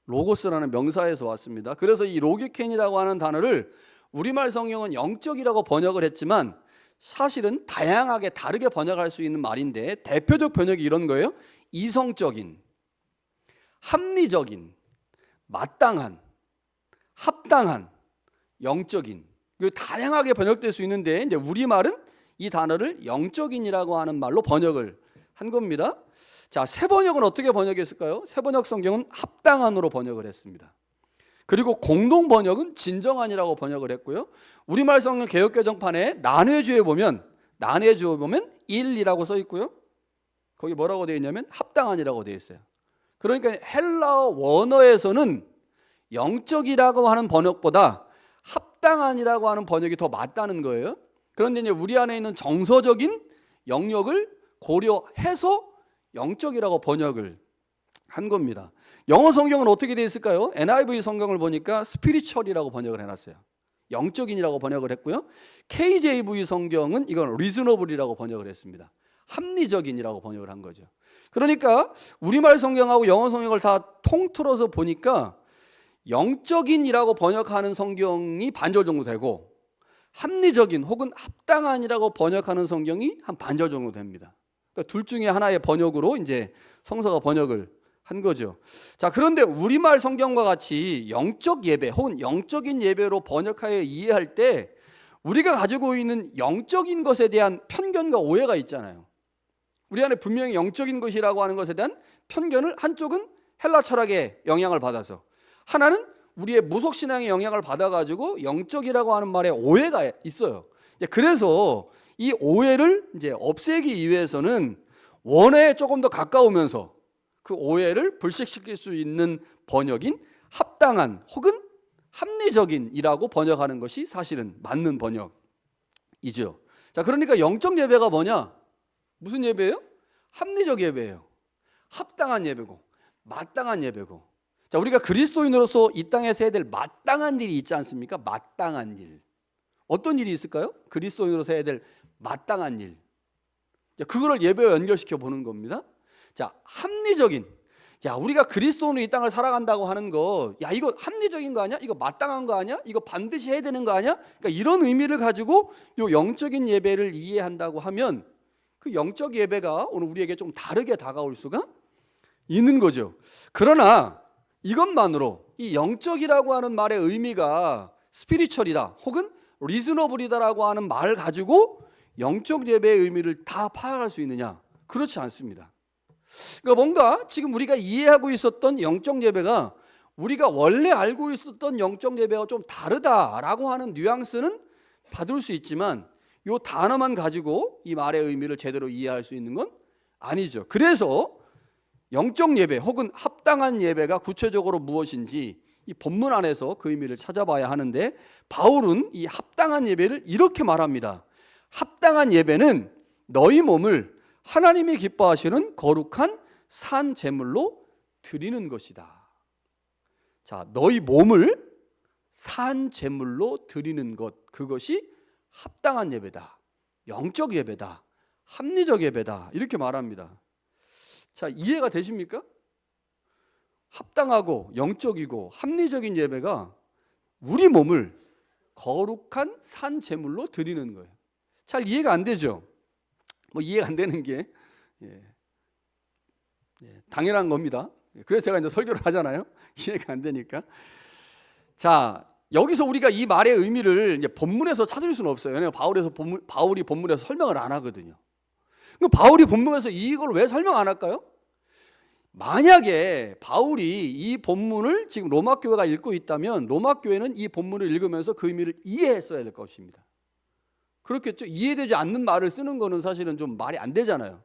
로고스라는 명사에서 왔습니다. 그래서 이 로기켄이라고 하는 단어를 우리말 성경은 영적이라고 번역을 했지만 사실은 다양하게 다르게 번역할 수 있는 말인데, 대표적 번역이 이런 거예요. 이성적인, 합리적인, 마땅한, 합당한, 영적인, 다양하게 번역될 수 있는데, 이제 우리말은 이 단어를 영적인이라고 하는 말로 번역을 한 겁니다. 자, 새 번역은 어떻게 번역했을까요? 새 번역 성경은 합당한으로 번역을 했습니다. 그리고 공동 번역은 진정한이라고 번역을 했고요. 우리말 성경 개역개정판에 난해주에 보면 1이라고 써 있고요. 거기 뭐라고 되어 있냐면 합당한이라고 되어 있어요. 그러니까 헬라어 원어에서는 영적이라고 하는 번역보다 합당한이라고 하는 번역이 더 맞다는 거예요. 그런데 이제 우리 안에 있는 정서적인 영역을 고려해서 영적이라고 번역을 한 겁니다. 영어 성경은 어떻게 되어 있을까요? NIV 성경을 보니까 스피리추얼이라고 번역을 해놨어요. 영적인이라고 번역을 했고요. KJV 성경은 이건 리즈너블이라고 번역을 했습니다. 합리적인이라고 번역을 한 거죠. 그러니까 우리말 성경하고 영어 성경을 다 통틀어서 보니까 영적인이라고 번역하는 성경이 반절 정도 되고, 합리적인 혹은 합당한이라고 번역하는 성경이 한 반절 정도 됩니다. 그러니까 둘 중에 하나의 번역으로 이제 성서가 번역을 한 거죠. 자, 그런데 우리말 성경과 같이 영적 예배 혹은 영적인 예배로 번역하여 이해할 때 우리가 가지고 있는 영적인 것에 대한 편견과 오해가 있잖아요. 우리 안에 분명히 영적인 것이라고 하는 것에 대한 편견을, 한쪽은 헬라 철학의 영향을 받아서, 하나는 우리의 무속신앙의 영향을 받아가지고 영적이라고 하는 말에 오해가 있어요. 그래서 이 오해를 이제 없애기 위해서는 원어에 조금 더 가까우면서 그 오해를 불식시킬 수 있는 번역인 합당한 혹은 합리적인이라고 번역하는 것이 사실은 맞는 번역이죠. 자, 그러니까 영적 예배가 뭐냐? 무슨 예배예요? 합리적 예배예요. 합당한 예배고 마땅한 예배고. 자, 우리가 그리스도인으로서 이 땅에서 해야 될 마땅한 일이 있지 않습니까? 마땅한 일. 어떤 일이 있을까요? 그리스도인으로서 해야 될 마땅한 일. 그거를 예배와 연결시켜 보는 겁니다. 자, 합리적인. 야, 우리가 그리스도인으로 이 땅을 살아간다고 하는 거, 야, 이거 합리적인 거 아니야? 이거 마땅한 거 아니야? 이거 반드시 해야 되는 거 아니야? 그러니까 이런 의미를 가지고 요 영적인 예배를 이해한다고 하면 그 영적 예배가 오늘 우리에게 좀 다르게 다가올 수가 있는 거죠. 그러나 이것만으로 이 영적이라고 하는 말의 의미가 스피리추얼이다 혹은 리즈너블이다라고 하는 말을 가지고 영적 예배의 의미를 다 파악할 수 있느냐? 그렇지 않습니다. 그러니까 뭔가 지금 우리가 이해하고 있었던 영적 예배가 우리가 원래 알고 있었던 영적 예배와 좀 다르다라고 하는 뉘앙스는 받을 수 있지만 이 단어만 가지고 이 말의 의미를 제대로 이해할 수 있는 건 아니죠. 그래서 영적 예배 혹은 합당한 예배가 구체적으로 무엇인지 이 본문 안에서 그 의미를 찾아봐야 하는데, 바울은 이 합당한 예배를 이렇게 말합니다. 합당한 예배는 너희 몸을 하나님이 기뻐하시는 거룩한 산 제물로 드리는 것이다. 자, 너희 몸을 산 제물로 드리는 것, 그것이 합당한 예배다, 영적 예배다, 합리적 예배다, 이렇게 말합니다. 자, 이해가 되십니까? 합당하고 영적이고 합리적인 예배가 우리 몸을 거룩한 산 제물로 드리는 거예요. 잘 이해가 안 되죠? 뭐 이해가 안 되는 게 당연한 겁니다. 그래서 제가 이제 설교를 하잖아요. 이해가 안 되니까. 자, 여기서 우리가 이 말의 의미를 이제 본문에서 찾을 수는 없어요. 왜냐하면 바울이 본문에서 설명을 안 하거든요. 그럼 바울이 본문에서 이걸 왜 설명 안 할까요? 만약에 바울이 이 본문을 지금 로마 교회가 읽고 있다면 로마 교회는 이 본문을 읽으면서 그 의미를 이해했어야 될 것입니다. 그렇겠죠? 이해되지 않는 말을 쓰는 거는 사실은 좀 말이 안 되잖아요.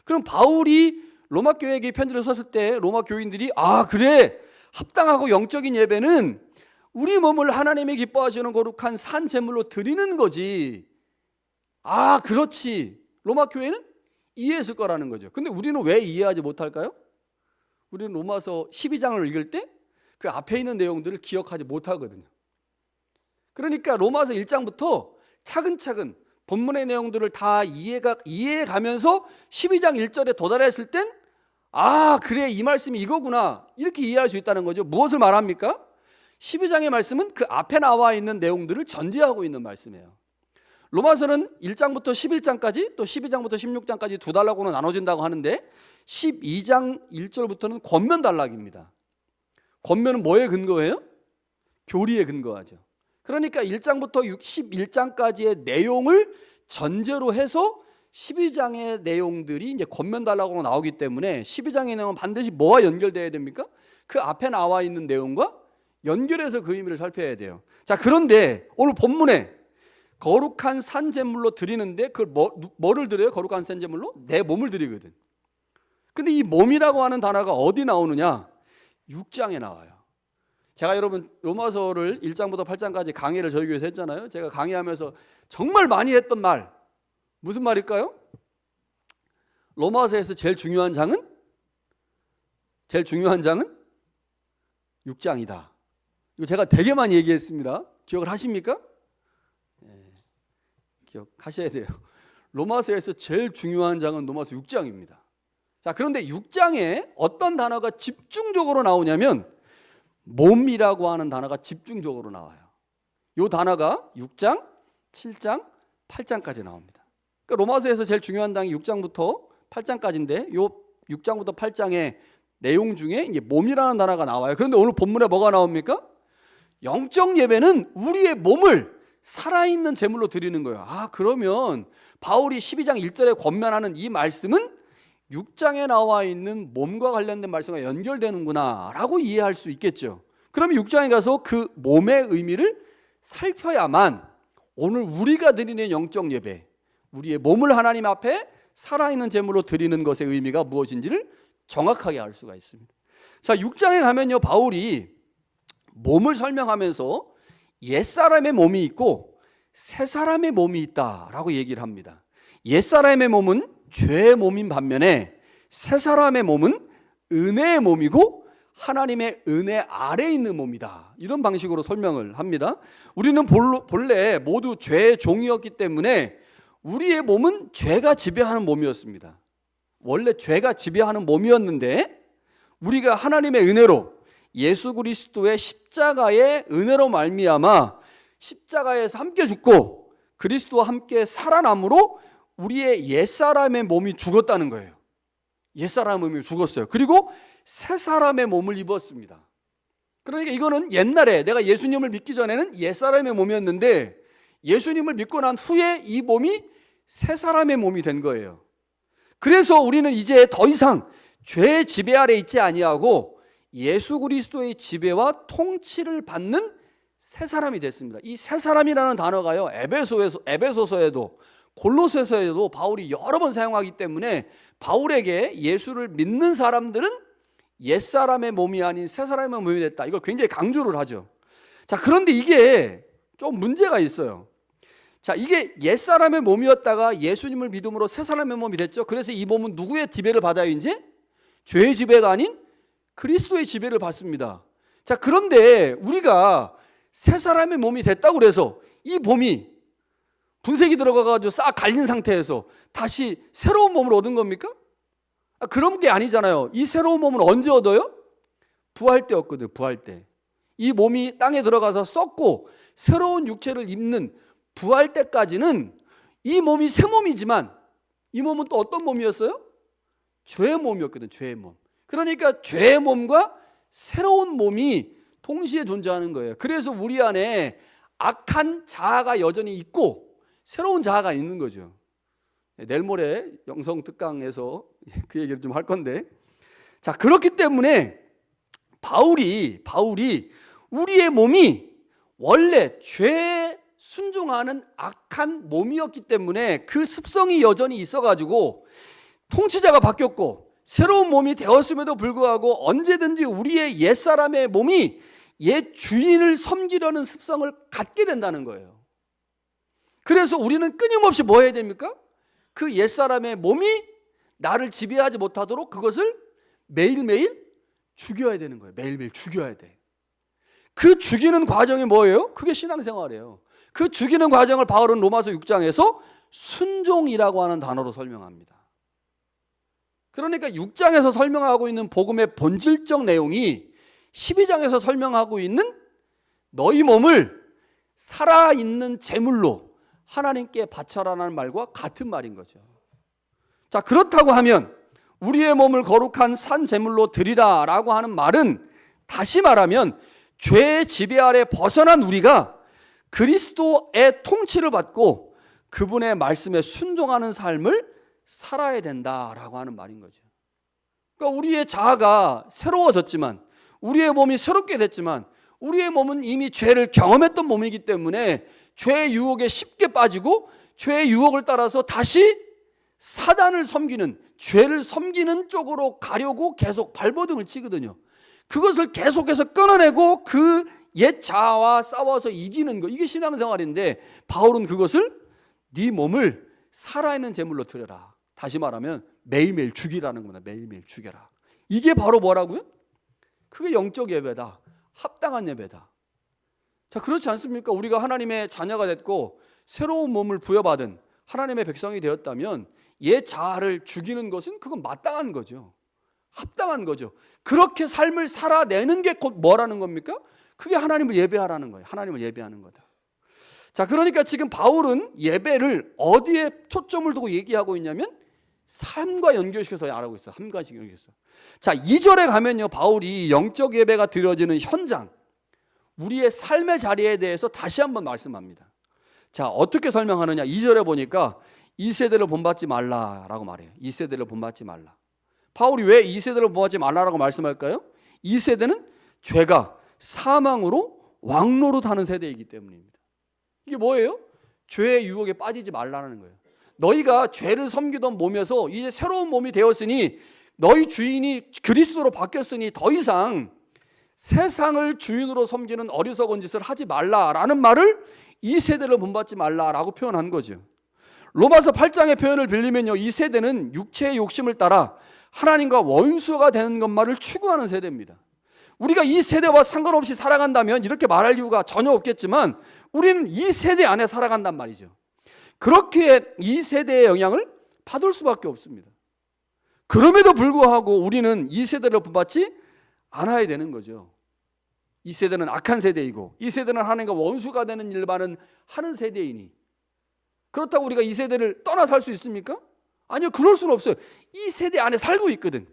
그럼 바울이 로마 교회에게 편지를 썼을 때 로마 교인들이 그래, 합당하고 영적인 예배는 우리 몸을 하나님이 기뻐하시는 거룩한 산 제물로 드리는 거지. 그렇지. 로마 교회는 이해했을 거라는 거죠. 근데 우리는 왜 이해하지 못할까요? 우리는 로마서 12장을 읽을 때 그 앞에 있는 내용들을 기억하지 못하거든요. 그러니까 로마서 1장부터 차근차근 본문의 내용들을 다 이해해가면서 12장 1절에 도달했을 땐 그래, 이 말씀이 이거구나, 이렇게 이해할 수 있다는 거죠. 무엇을 말합니까? 12장의 말씀은 그 앞에 나와 있는 내용들을 전제하고 있는 말씀이에요. 로마서는 1장부터 11장까지 또 12장부터 16장까지 두 단락으로 나눠진다고 하는데 12장 1절부터는 권면 단락입니다. 권면은 뭐에 근거해요? 교리에 근거하죠. 그러니까 1장부터 11장까지의 내용을 전제로 해서 12장의 내용들이 이제 권면 단락으로 나오기 때문에 12장의 내용은 반드시 뭐와 연결되어야 됩니까? 그 앞에 나와 있는 내용과 연결해서 그 의미를 살펴야 돼요. 자, 그런데 오늘 본문에 거룩한 산 제물로 드리는데 뭐를 드려요? 거룩한 산 제물로? 내 몸을 드리거든. 근데 이 몸이라고 하는 단어가 어디 나오느냐? 6장에 나와요. 제가 여러분 로마서를 1장부터 8장까지 강의를 저희 교회에서 했잖아요. 제가 강의하면서 정말 많이 했던 말, 무슨 말일까요? 로마서에서 제일 중요한 장은 6장이다. 이거 제가 되게 많이 얘기했습니다. 기억을 하십니까? 기억하셔야 돼요. 로마서에서 제일 중요한 장은 로마서 6장입니다. 자, 그런데 6장에 어떤 단어가 집중적으로 나오냐면 몸이라고 하는 단어가 집중적으로 나와요. 이 단어가 6장, 7장, 8장까지 나옵니다. 그러니까 로마서에서 제일 중요한 장이 6장부터 8장까지인데 이 6장부터 8장의 내용 중에 이제 몸이라는 단어가 나와요. 그런데 오늘 본문에 뭐가 나옵니까? 영적 예배는 우리의 몸을 살아있는 제물로 드리는 거예요. 그러면 바울이 12장 1절에 권면하는 이 말씀은 6장에 나와 있는 몸과 관련된 말씀과 연결되는구나 라고 이해할 수 있겠죠. 그러면 6장에 가서 그 몸의 의미를 살펴야만 오늘 우리가 드리는 영적 예배, 우리의 몸을 하나님 앞에 살아있는 제물로 드리는 것의 의미가 무엇인지를 정확하게 알 수가 있습니다. 자, 6장에 가면요, 바울이 몸을 설명하면서 옛사람의 몸이 있고 새사람의 몸이 있다라고 얘기를 합니다. 옛사람의 몸은 죄의 몸인 반면에 새사람의 몸은 은혜의 몸이고 하나님의 은혜 아래에 있는 몸이다, 이런 방식으로 설명을 합니다. 우리는 본래 모두 죄의 종이었기 때문에 우리의 몸은 죄가 지배하는 몸이었습니다. 원래 죄가 지배하는 몸이었는데 우리가 하나님의 은혜로 예수 그리스도의 십자가의 은혜로 말미암아 십자가에서 함께 죽고 그리스도와 함께 살아남으로 우리의 옛사람의 몸이 죽었다는 거예요. 옛사람의 몸이 죽었어요. 그리고 새사람의 몸을 입었습니다. 그러니까 이거는 옛날에 내가 예수님을 믿기 전에는 옛사람의 몸이었는데 예수님을 믿고 난 후에 이 몸이 새 사람의 몸이 된 거예요. 그래서 우리는 이제 더 이상 죄의 지배 아래 있지 아니하고 예수 그리스도의 지배와 통치를 받는 새 사람이 됐습니다. 이 새 사람이라는 단어가요, 에베소서에도 골로새서에도 바울이 여러 번 사용하기 때문에 바울에게 예수를 믿는 사람들은 옛사람의 몸이 아닌 새 사람의 몸이 됐다, 이걸 굉장히 강조를 하죠. 자, 그런데 이게 좀 문제가 있어요. 자, 이게 옛사람의 몸이었다가 예수님을 믿음으로 새 사람의 몸이 됐죠. 그래서 이 몸은 누구의 지배를 받아요? 이제 죄의 지배가 아닌 그리스도의 지배를 받습니다. 자, 그런데 우리가 새 사람의 몸이 됐다고 그래서 이 몸이 분쇄기 들어가가지고 싹 갈린 상태에서 다시 새로운 몸을 얻은 겁니까? 그런 게 아니잖아요. 이 새로운 몸은 언제 얻어요? 부활 때 얻거든요. 부활 때. 이 몸이 땅에 들어가서 썩고 새로운 육체를 입는 부활 때까지는 이 몸이 새 몸이지만 이 몸은 또 어떤 몸이었어요? 죄의 몸이었거든요. 죄의 몸. 그러니까 죄의 몸과 새로운 몸이 동시에 존재하는 거예요. 그래서 우리 안에 악한 자아가 여전히 있고 새로운 자아가 있는 거죠. 내일 모레 영성 특강에서 그 얘기를 좀 할 건데, 자, 그렇기 때문에 바울이 우리의 몸이 원래 죄에 순종하는 악한 몸이었기 때문에 그 습성이 여전히 있어가지고 통치자가 바뀌었고 새로운 몸이 되었음에도 불구하고 언제든지 우리의 옛사람의 몸이 옛 주인을 섬기려는 습성을 갖게 된다는 거예요. 그래서 우리는 끊임없이 뭐 해야 됩니까? 그 옛사람의 몸이 나를 지배하지 못하도록 그것을 매일매일 죽여야 되는 거예요. 매일매일 죽여야 돼. 그 죽이는 과정이 뭐예요? 그게 신앙생활이에요. 그 죽이는 과정을 바울은 로마서 6장에서 순종이라고 하는 단어로 설명합니다. 그러니까 6장에서 설명하고 있는 복음의 본질적 내용이 12장에서 설명하고 있는 너희 몸을 살아있는 제물로 하나님께 바쳐라는 말과 같은 말인 거죠. 자, 그렇다고 하면 우리의 몸을 거룩한 산 제물로 드리라 라고 하는 말은 다시 말하면 죄의 지배 아래 벗어난 우리가 그리스도의 통치를 받고 그분의 말씀에 순종하는 삶을 살아야 된다라고 하는 말인 거죠. 그러니까 우리의 자아가 새로워졌지만, 우리의 몸이 새롭게 됐지만, 우리의 몸은 이미 죄를 경험했던 몸이기 때문에 죄의 유혹에 쉽게 빠지고 죄의 유혹을 따라서 다시 사단을 섬기는, 죄를 섬기는 쪽으로 가려고 계속 발버둥을 치거든요. 그것을 계속해서 끊어내고 그 옛 자아와 싸워서 이기는 거, 이게 신앙생활인데 바울은 그것을 네 몸을 살아있는 제물로 드려라. 다시 말하면 매일매일 죽이라는 겁니다. 매일매일 죽여라. 이게 바로 뭐라고요? 그게 영적 예배다. 합당한 예배다. 자, 그렇지 않습니까? 우리가 하나님의 자녀가 됐고 새로운 몸을 부여받은 하나님의 백성이 되었다면 옛 자아를 죽이는 것은 그건 마땅한 거죠. 합당한 거죠. 그렇게 삶을 살아내는 게 곧 뭐라는 겁니까? 그게 하나님을 예배하라는 거예요. 하나님을 예배하는 거다. 자, 그러니까 지금 바울은 예배를 어디에 초점을 두고 얘기하고 있냐면 삶과 연결시켜서 알아보고 있어요. 삶과 연결시켜서. 자, 2절에 가면요, 바울이 영적 예배가 드려지는 현장, 우리의 삶의 자리에 대해서 다시 한번 말씀합니다. 자, 어떻게 설명하느냐? 2절에 보니까 이 세대를 본받지 말라라고 말해요. 이 세대를 본받지 말라. 바울이 왜 이 세대를 본받지 말라라고 말씀할까요? 이 세대는 죄가 사망으로 왕노릇하는 세대이기 때문입니다. 이게 뭐예요? 죄의 유혹에 빠지지 말라는 거예요. 너희가 죄를 섬기던 몸에서 이제 새로운 몸이 되었으니, 너희 주인이 그리스도로 바뀌었으니 더 이상 세상을 주인으로 섬기는 어리석은 짓을 하지 말라라는 말을 이 세대를 본받지 말라라고 표현한 거죠. 로마서 8장의 표현을 빌리면요, 이 세대는 육체의 욕심을 따라 하나님과 원수가 되는 것만을 추구하는 세대입니다. 우리가 이 세대와 상관없이 살아간다면 이렇게 말할 이유가 전혀 없겠지만 우리는 이 세대 안에 살아간단 말이죠. 그렇게 이 세대의 영향을 받을 수밖에 없습니다. 그럼에도 불구하고 우리는 이 세대를 본받지 않아야 되는 거죠. 이 세대는 악한 세대이고 이 세대는 하나님과 원수가 되는 일만은 하는 세대이니, 그렇다고 우리가 이 세대를 떠나 살 수 있습니까? 아니요, 그럴 수는 없어요. 이 세대 안에 살고 있거든.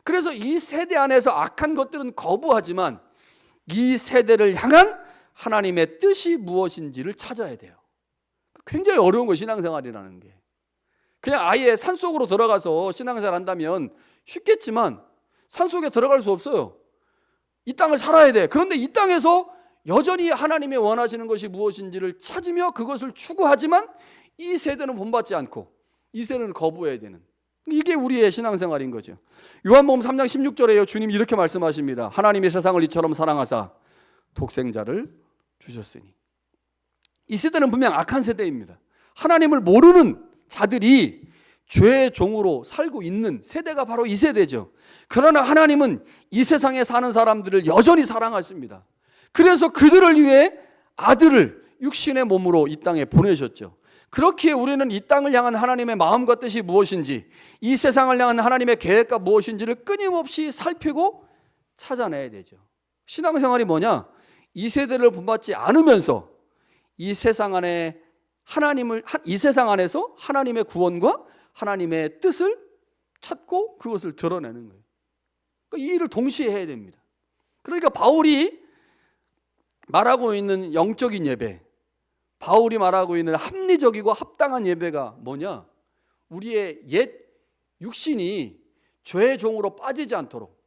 그래서 이 세대 안에서 악한 것들은 거부하지만 이 세대를 향한 하나님의 뜻이 무엇인지를 찾아야 돼요. 굉장히 어려운 거예요, 신앙생활이라는 게. 그냥 아예 산속으로 들어가서 신앙생활 한다면 쉽겠지만 산속에 들어갈 수 없어요. 이 땅을 살아야 돼. 그런데 이 땅에서 여전히 하나님이 원하시는 것이 무엇인지를 찾으며 그것을 추구하지만 이 세대는 본받지 않고 이 세대는 거부해야 되는, 이게 우리의 신앙생활인 거죠. 요한복음 3장 16절에 주님이 이렇게 말씀하십니다. 하나님이 세상을 이처럼 사랑하사 독생자를 주셨으니. 이 세대는 분명 악한 세대입니다. 하나님을 모르는 자들이 죄의 종으로 살고 있는 세대가 바로 이 세대죠. 그러나 하나님은 이 세상에 사는 사람들을 여전히 사랑하십니다. 그래서 그들을 위해 아들을 육신의 몸으로 이 땅에 보내셨죠. 그렇기에 우리는 이 땅을 향한 하나님의 마음과 뜻이 무엇인지, 이 세상을 향한 하나님의 계획과 무엇인지를 끊임없이 살피고 찾아내야 되죠. 신앙생활이 뭐냐? 이 세대를 본받지 않으면서 이 세상 안에서 하나님의 구원과 하나님의 뜻을 찾고 그것을 드러내는 거예요. 그러니까 이 일을 동시에 해야 됩니다. 그러니까 바울이 말하고 있는 영적인 예배, 바울이 말하고 있는 합리적이고 합당한 예배가 뭐냐? 우리의 옛 육신이 죄의 종으로 빠지지 않도록,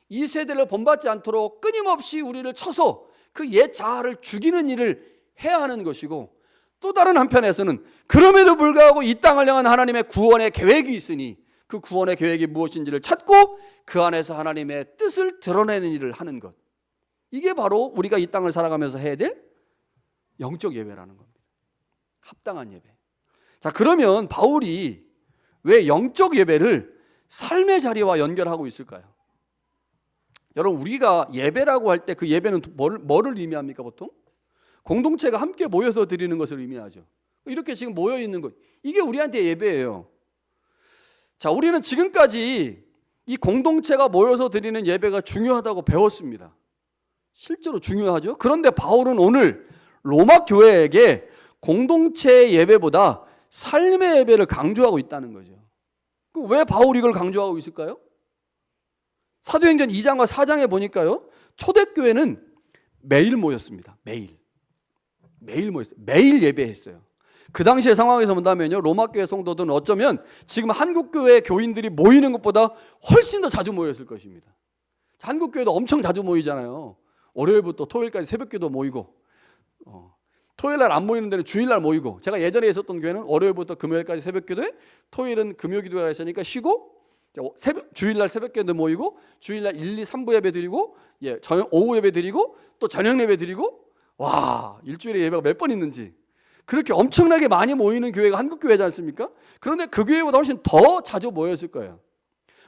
이 세대를 본받지 않도록 끊임없이 우리를 쳐서 그 옛 자아를 죽이는 일을 해야 하는 것이고, 또 다른 한편에서는 그럼에도 불구하고 이 땅을 향한 하나님의 구원의 계획이 있으니 그 구원의 계획이 무엇인지를 찾고 그 안에서 하나님의 뜻을 드러내는 일을 하는 것, 이게 바로 우리가 이 땅을 살아가면서 해야 될 영적 예배라는 겁니다. 합당한 예배. 자, 그러면 바울이 왜 영적 예배를 삶의 자리와 연결하고 있을까요? 여러분, 우리가 예배라고 할 때 그 예배는 뭐를 의미합니까? 보통 공동체가 함께 모여서 드리는 것을 의미하죠. 이렇게 지금 모여 있는 것, 이게 우리한테 예배예요. 자, 우리는 지금까지 이 공동체가 모여서 드리는 예배가 중요하다고 배웠습니다. 실제로 중요하죠. 그런데 바울은 오늘 로마 교회에게 공동체 예배보다 삶의 예배를 강조하고 있다는 거죠. 왜 바울이 이걸 강조하고 있을까요? 사도행전 2장과 4장에 보니까요, 초대교회는 매일 모였습니다. 매일 모였어요. 매일 예배했어요. 그 당시의 상황에서 본다면요, 로마 교회 성도들은 어쩌면 지금 한국 교회 교인들이 모이는 것보다 훨씬 더 자주 모였을 것입니다. 한국 교회도 엄청 자주 모이잖아요. 월요일부터 토요일까지 새벽기도 모이고, 토요일날 안 모이는 데는 주일날 모이고, 제가 예전에 있었던 교회는 월요일부터 금요일까지 새벽기도에, 토요일은 금요기도회가 있으니까 쉬고, 주일날 새벽기도 모이고, 주일날 1, 2, 3부 예배 드리고, 오후 예배 드리고, 또 저녁 예배 드리고, 와, 일주일에 예배가 몇 번 있는지, 그렇게 엄청나게 많이 모이는 교회가 한국 교회지 않습니까? 그런데 그 교회보다 훨씬 더 자주 모였을 거예요.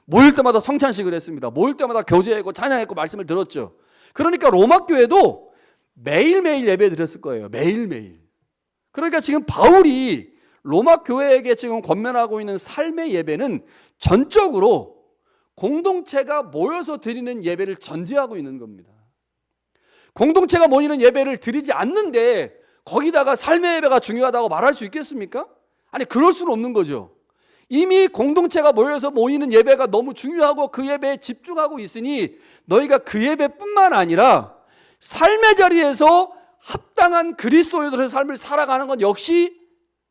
모일 때마다 성찬식을 했습니다. 모일 때마다 교제했고 찬양했고 말씀을 들었죠. 그러니까 로마 교회도 매일매일 예배 드렸을 거예요. 매일매일. 그러니까 지금 바울이 로마 교회에게 지금 권면하고 있는 삶의 예배는 전적으로 공동체가 모여서 드리는 예배를 전제하고 있는 겁니다. 공동체가 모이는 예배를 드리지 않는데 거기다가 삶의 예배가 중요하다고 말할 수 있겠습니까? 아니, 그럴 수는 없는 거죠. 이미 공동체가 모여서 모이는 예배가 너무 중요하고 그 예배에 집중하고 있으니 너희가 그 예배뿐만 아니라 삶의 자리에서 합당한 그리스도인들의 삶을 살아가는 건 역시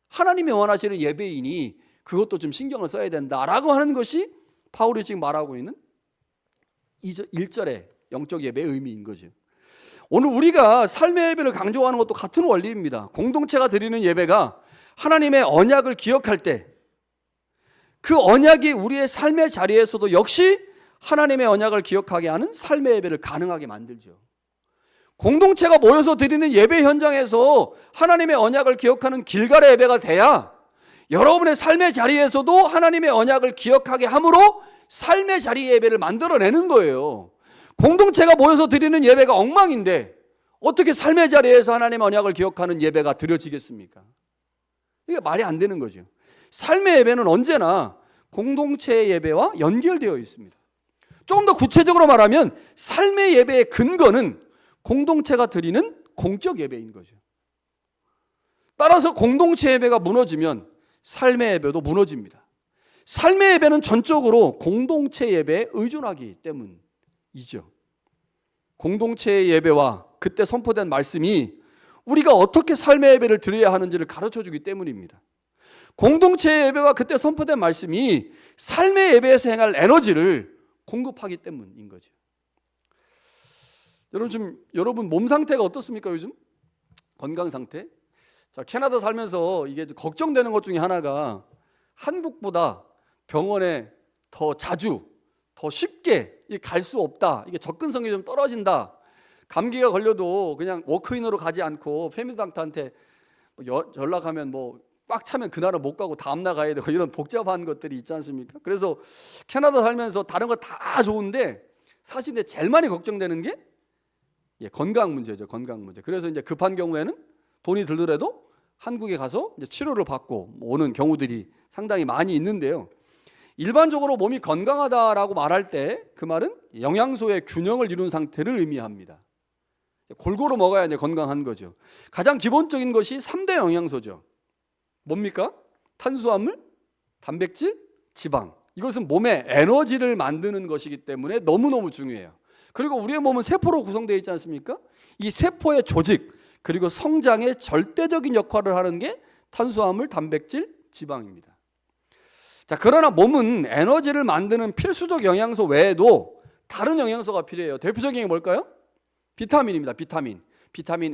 하나님이 원하시는 예배이니 그것도 좀 신경을 써야 된다라고 하는 것이 바울이 지금 말하고 있는 1절의 영적 예배의 의미인 거죠. 오늘 우리가 삶의 예배를 강조하는 것도 같은 원리입니다. 공동체가 드리는 예배가 하나님의 언약을 기억할 때 그 언약이 우리의 삶의 자리에서도 역시 하나님의 언약을 기억하게 하는 삶의 예배를 가능하게 만들죠. 공동체가 모여서 드리는 예배 현장에서 하나님의 언약을 기억하는 길갈의 예배가 돼야 여러분의 삶의 자리에서도 하나님의 언약을 기억하게 함으로 삶의 자리 예배를 만들어내는 거예요. 공동체가 모여서 드리는 예배가 엉망인데 어떻게 삶의 자리에서 하나님의 언약을 기억하는 예배가 드려지겠습니까? 이게 말이 안 되는 거죠. 삶의 예배는 언제나 공동체의 예배와 연결되어 있습니다. 조금 더 구체적으로 말하면 삶의 예배의 근거는 공동체가 드리는 공적 예배인 거죠. 따라서 공동체 예배가 무너지면 삶의 예배도 무너집니다. 삶의 예배는 전적으로 공동체 예배에 의존하기 때문이죠. 공동체의 예배와 그때 선포된 말씀이 우리가 어떻게 삶의 예배를 드려야 하는지를 가르쳐주기 때문입니다. 공동체의 예배와 그때 선포된 말씀이 삶의 예배에서 행할 에너지를 공급하기 때문인 거죠. 여러분 몸 상태가 어떻습니까? 요즘 건강 상태? 자, 캐나다 살면서 이게 걱정되는 것 중에 하나가 한국보다 병원에 더 자주, 더 쉽게 갈 수 없다. 이게 접근성이 좀 떨어진다. 감기가 걸려도 그냥 워크인으로 가지 않고 패밀리 닥터한테 연락하면 꽉 차면 그날은 못 가고 다음날 가야 되고 이런 복잡한 것들이 있지 않습니까? 그래서 캐나다 살면서 다른 거 다 좋은데 사실 근데 제일 많이 걱정되는 게 건강 문제죠. 건강 문제. 그래서 이제 급한 경우에는 돈이 들더라도 한국에 가서 이제 치료를 받고 오는 경우들이 상당히 많이 있는데요. 일반적으로 몸이 건강하다라고 말할 때 그 말은 영양소의 균형을 이룬 상태를 의미합니다. 골고루 먹어야 이제 건강한 거죠. 가장 기본적인 것이 3대 영양소죠. 뭡니까? 탄수화물, 단백질, 지방. 이것은 몸에 에너지를 만드는 것이기 때문에 너무너무 중요해요. 그리고 우리의 몸은 세포로 구성되어 있지 않습니까? 이 세포의 조직 그리고 성장에 절대적인 역할을 하는 게 탄수화물, 단백질, 지방입니다. 자, 그러나 몸은 에너지를 만드는 필수적 영양소 외에도 다른 영양소가 필요해요. 대표적인 게 뭘까요? 비타민입니다. 비타민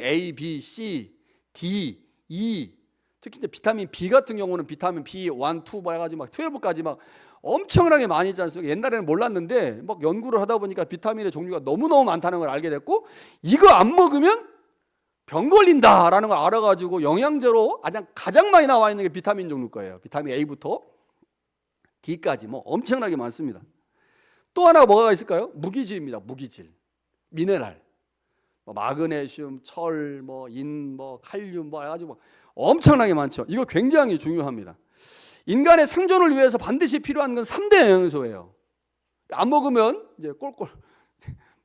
A, B, C, D, E. 특히 이제 비타민 B 같은 경우는 비타민 B1, 2 해가지고 막 12까지 막 엄청나게 많이 있지 않습니까? 옛날에는 몰랐는데 막 연구를 하다 보니까 비타민의 종류가 너무너무 많다는 걸 알게 됐고, 이거 안 먹으면 병 걸린다라는 걸 알아가지고 영양제로 가장 많이 나와 있는 게 비타민 종류 거예요. 비타민 A부터 D까지 엄청나게 많습니다. 또 하나 뭐가 있을까요? 무기질입니다. 무기질, 미네랄, 마그네슘, 철, 인, 칼륨 해가지고 엄청나게 많죠. 이거 굉장히 중요합니다. 인간의 생존을 위해서 반드시 필요한 건 3대 영양소예요. 안 먹으면 이제 꼴꼴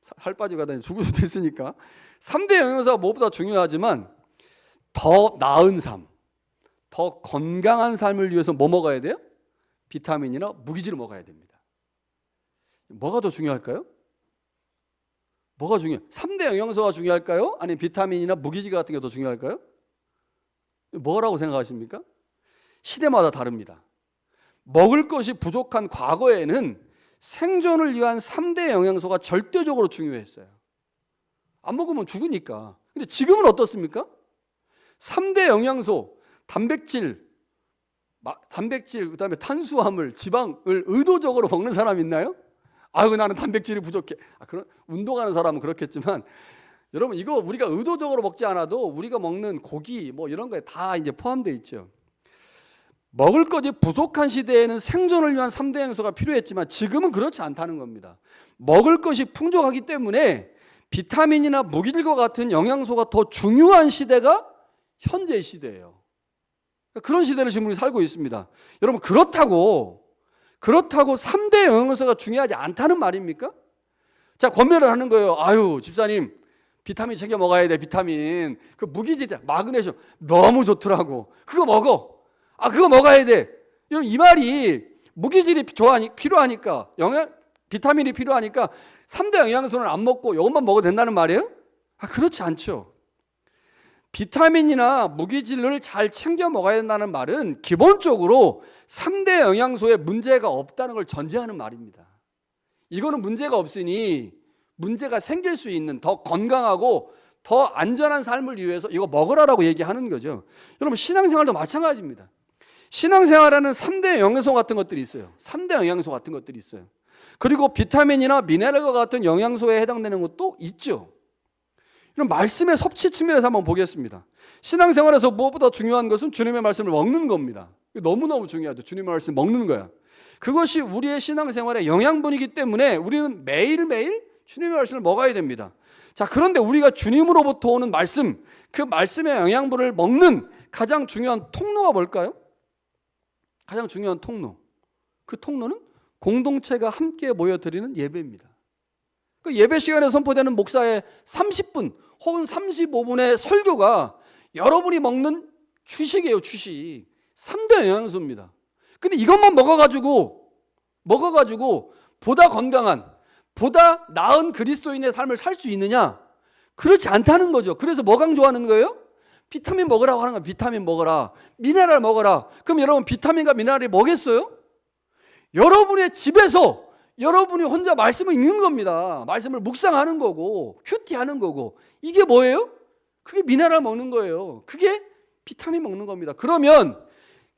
살 빠지고 가다 죽을 수도 있으니까 3대 영양소가 무엇보다 중요하지만 더 나은 삶, 더 건강한 삶을 위해서 뭐 먹어야 돼요? 비타민이나 무기질을 먹어야 됩니다. 뭐가 더 중요할까요? 뭐가 중요해요? 3대 영양소가 중요할까요? 아니면 비타민이나 무기질 같은 게 더 중요할까요? 뭐라고 생각하십니까? 시대마다 다릅니다. 먹을 것이 부족한 과거에는 생존을 위한 3대 영양소가 절대적으로 중요했어요. 안 먹으면 죽으니까. 근데 지금은 어떻습니까? 3대 영양소, 단백질, 그다음에 탄수화물, 지방을 의도적으로 먹는 사람 있나요? 나는 단백질이 부족해. 그런 운동하는 사람은 그렇겠지만, 여러분 이거 우리가 의도적으로 먹지 않아도 우리가 먹는 고기 이런 거에 다 이제 포함되어 있죠. 먹을 것이 부족한 시대에는 생존을 위한 3대 영양소가 필요했지만 지금은 그렇지 않다는 겁니다. 먹을 것이 풍족하기 때문에 비타민이나 무기질과 같은 영양소가 더 중요한 시대가 현재 시대예요. 그런 시대를 지금 우리 살고 있습니다. 여러분 그렇다고 3대 영양소가 중요하지 않다는 말입니까? 자, 권면을 하는 거예요. 집사님 비타민 챙겨 먹어야 돼. 비타민, 그 무기질, 마그네슘 너무 좋더라고. 그거 먹어. 그거 먹어야 돼. 이 말이 무기질이 필요하니까, 비타민이 필요하니까 3대 영양소는 안 먹고 이것만 먹어도 된다는 말이에요? 그렇지 않죠. 비타민이나 무기질을 잘 챙겨 먹어야 된다는 말은 기본적으로 3대 영양소에 문제가 없다는 걸 전제하는 말입니다. 이거는 문제가 없으니 문제가 생길 수 있는 더 건강하고 더 안전한 삶을 위해서 이거 먹으라라고 얘기하는 거죠. 여러분 신앙생활도 마찬가지입니다. 신앙생활에는 3대 영양소 같은 것들이 있어요. 3대 영양소 같은 것들이 있어요. 그리고 비타민이나 미네랄과 같은 영양소에 해당되는 것도 있죠. 이런 말씀의 섭취 측면에서 한번 보겠습니다. 신앙생활에서 무엇보다 중요한 것은 주님의 말씀을 먹는 겁니다. 너무너무 중요하죠. 주님의 말씀 먹는 거야. 그것이 우리의 신앙생활의 영양분이기 때문에 우리는 매일매일 주님의 말씀을 먹어야 됩니다. 자, 그런데 우리가 주님으로부터 오는 말씀, 그 말씀의 영양분을 먹는 가장 중요한 통로가 뭘까요? 가장 중요한 통로. 그 통로는 공동체가 함께 모여드리는 예배입니다. 그 예배 시간에 선포되는 목사의 30분 혹은 35분의 설교가 여러분이 먹는 주식이에요. 주식. 3대 영양소입니다. 근데 이것만 먹어가지고 보다 건강한, 보다 나은 그리스도인의 삶을 살 수 있느냐? 그렇지 않다는 거죠. 그래서 뭐 강조하는 거예요? 비타민 먹으라고 하는 거예요. 비타민 먹어라, 미네랄 먹어라. 그럼 여러분 비타민과 미네랄이 뭐겠어요? 여러분의 집에서 여러분이 혼자 말씀을 읽는 겁니다. 말씀을 묵상하는 거고 큐티하는 거고. 이게 뭐예요? 그게 미네랄 먹는 거예요. 그게 비타민 먹는 겁니다. 그러면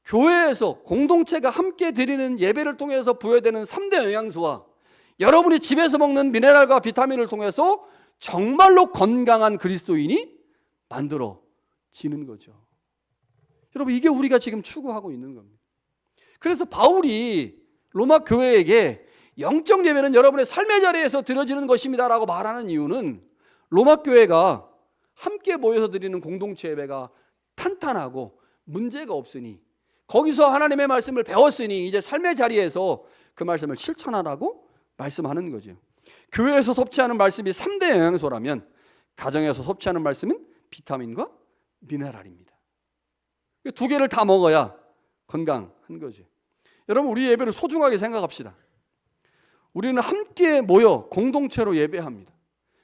교회에서 공동체가 함께 드리는 예배를 통해서 부여되는 3대 영양소와 여러분이 집에서 먹는 미네랄과 비타민을 통해서 정말로 건강한 그리스도인이 만들어지는 거죠. 여러분, 이게 우리가 지금 추구하고 있는 겁니다. 그래서 바울이 로마 교회에게 영적 예배는 여러분의 삶의 자리에서 드려지는 것입니다 라고 말하는 이유는 로마 교회가 함께 모여서 드리는 공동체 예배가 탄탄하고 문제가 없으니, 거기서 하나님의 말씀을 배웠으니 이제 삶의 자리에서 그 말씀을 실천하라고 말씀하는 거죠. 교회에서 섭취하는 말씀이 3대 영양소라면 가정에서 섭취하는 말씀은 비타민과 미네랄입니다. 두 개를 다 먹어야 건강한 거죠. 여러분, 우리 예배를 소중하게 생각합시다. 우리는 함께 모여 공동체로 예배합니다.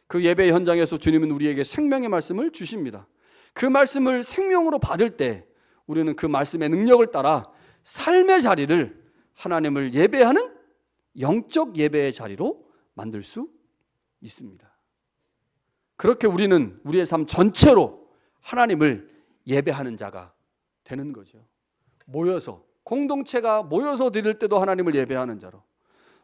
그 예배 현장에서 주님은 우리에게 생명의 말씀을 주십니다. 그 말씀을 생명으로 받을 때 우리는 그 말씀의 능력을 따라 삶의 자리를 하나님을 예배하는 영적 예배의 자리로 만들 수 있습니다. 그렇게 우리는 우리의 삶 전체로 하나님을 예배하는 자가 되는 거죠. 모여서, 공동체가 모여서 드릴 때도 하나님을 예배하는 자로,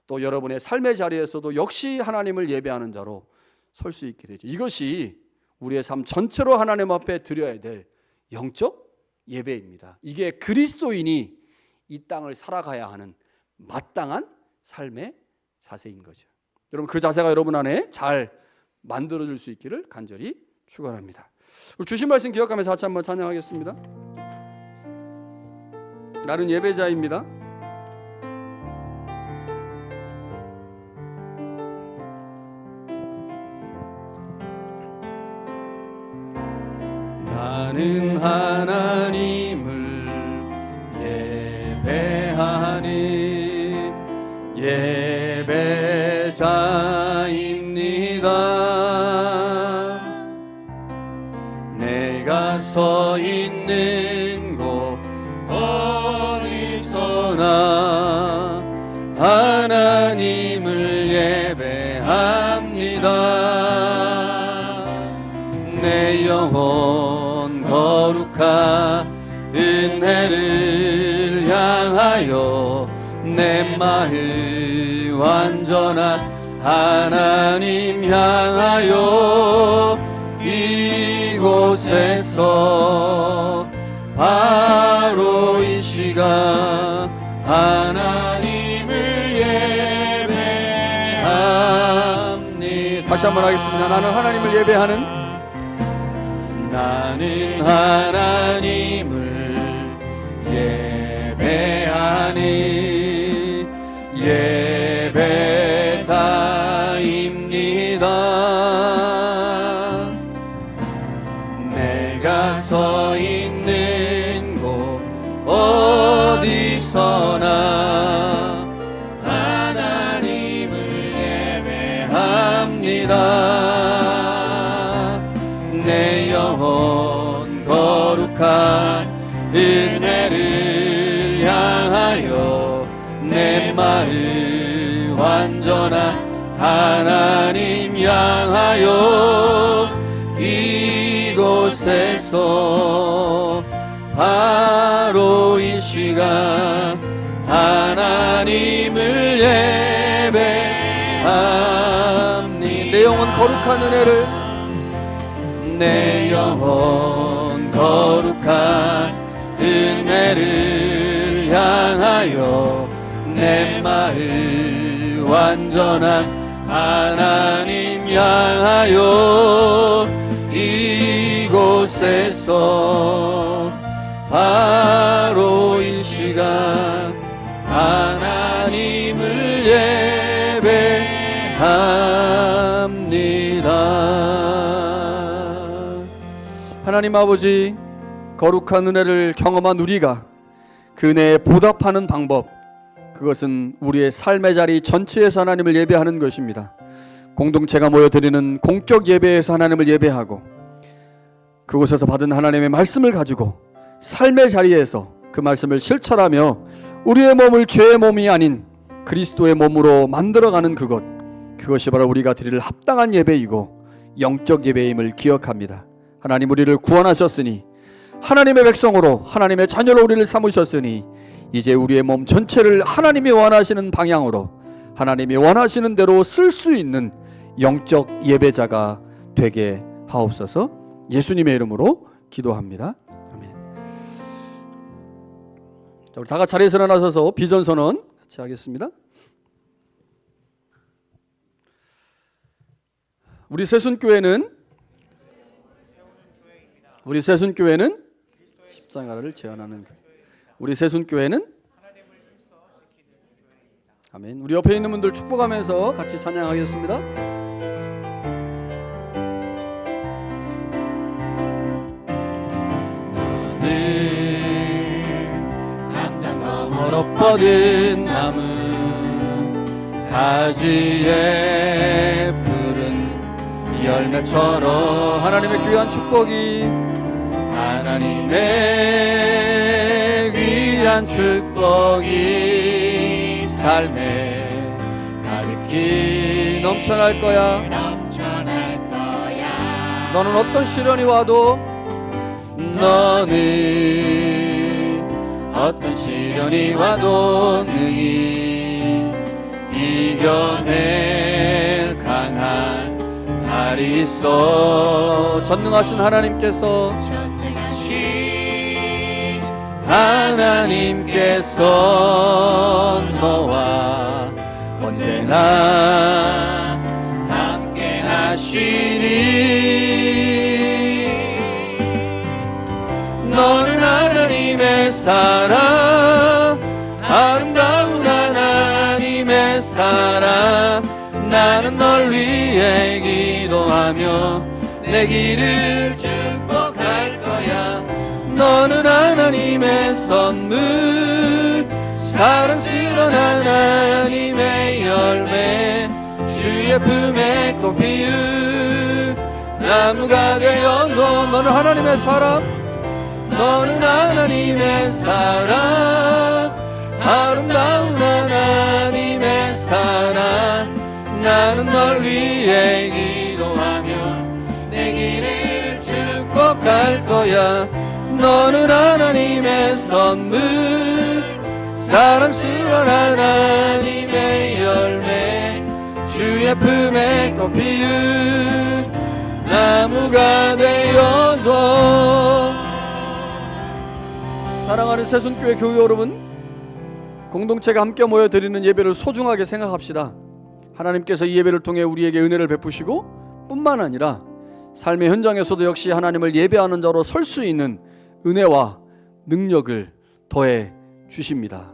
또 여러분의 삶의 자리에서도 역시 하나님을 예배하는 자로 설 수 있게 되죠. 이것이 우리의 삶 전체로 하나님 앞에 드려야 될 영적 예배입니다. 이게 그리스도인이 이 땅을 살아가야 하는 마땅한 삶의 자세인 거죠. 여러분, 그 자세가 여러분 안에 잘 만들어질 수 있기를 간절히 축원합니다. 주신 말씀 기억하면서 같이 한번 찬양하겠습니다. 나는 예배자입니다. 나는 하나님을 예배하는 예배자입니다. 내가 서 있는 곳 어디서나 하나님을 예배합니다. 내 영혼 거룩한 은혜를 향하여 내 마음 완전한 하나님 향하여 이곳에서 바로 이 시간 하나님을 예배합니다. 다시 한번 하겠습니다. 나는 하나님을 예배하는, 나는 하나님을 예배하는 예배자입니다. 내가 서 있는 곳 어디서나 하나님을 예배합니다. 내 영혼 거룩한 은혜를 향하여 내 마음 완전한 하나님 향하여 이곳에서 바로 이 시간 하나님을 예배합니다. 내 영혼 거룩한 은혜를, 내 영혼 거룩한 은혜를 향하여 내 마음 완전한 하나님 향하여 이곳에서 바로 이 시간 하나님을 예배합니다. 하나님 아버지, 거룩한 은혜를 경험한 우리가 그 은혜에 보답하는 방법, 그것은 우리의 삶의 자리 전체에서 하나님을 예배하는 것입니다. 공동체가 모여 드리는 공적 예배에서 하나님을 예배하고, 그곳에서 받은 하나님의 말씀을 가지고 삶의 자리에서 그 말씀을 실천하며 우리의 몸을 죄의 몸이 아닌 그리스도의 몸으로 만들어가는 그것이 바로 우리가 드릴 합당한 예배이고 영적 예배임을 기억합니다. 하나님 우리를 구원하셨으니 하나님의 백성으로 하나님의 자녀로 우리를 삼으셨으니 이제 우리의 몸 전체를 하나님이 원하시는 방향으로 하나님이 원하시는 대로 쓸 수 있는 영적 예배자가 되게 하옵소서. 예수님의 이름으로 기도합니다. 아멘. 자, 우리 다 같이 자리에서 일어나셔서 비전선언 같이 하겠습니다. 우리 새순교회는 십자가를 제안하는 교회. 우리 새순교회는 아멘. 우리 옆에 있는 분들 축복하면서 같이 찬양하겠습니다. 당장 너머로 뻗은 나무 가지에 푸른 열매처럼 하나님의 귀한 축복이 하나님의 귀한 축복이 삶에 가득히 넘쳐날 거야. 너는 어떤 시련이 와도 능히 이겨낼 강한 발이 있어. 전능하신 하나님께서 너와 언제나 함께 하시니 너는 하나님의 사랑, 아름다운 하나님의 사랑. 나는 널 위해 기도하며 내 길을 축복할 거야. 너는 하나님의 선물, 사랑스러운 하나님의 열매, 주의 품에 꽃 피운 나무가 되어서 너는 하나님의 사람, 너는 하나님의 사랑, 아름다운 하나님의 사랑. 나는 널 위해 기도하며 내 길을 축복할 거야. 너는 하나님의 선물, 사랑스러운 하나님의 열매, 주의 품에 꽃 피운 나무가 되어서. 사랑하는 새순교회 교회 여러분, 공동체가 함께 모여 드리는 예배를 소중하게 생각합시다. 하나님께서 이 예배를 통해 우리에게 은혜를 베푸시고 뿐만 아니라 삶의 현장에서도 역시 하나님을 예배하는 자로 설 수 있는 은혜와 능력을 더해 주십니다.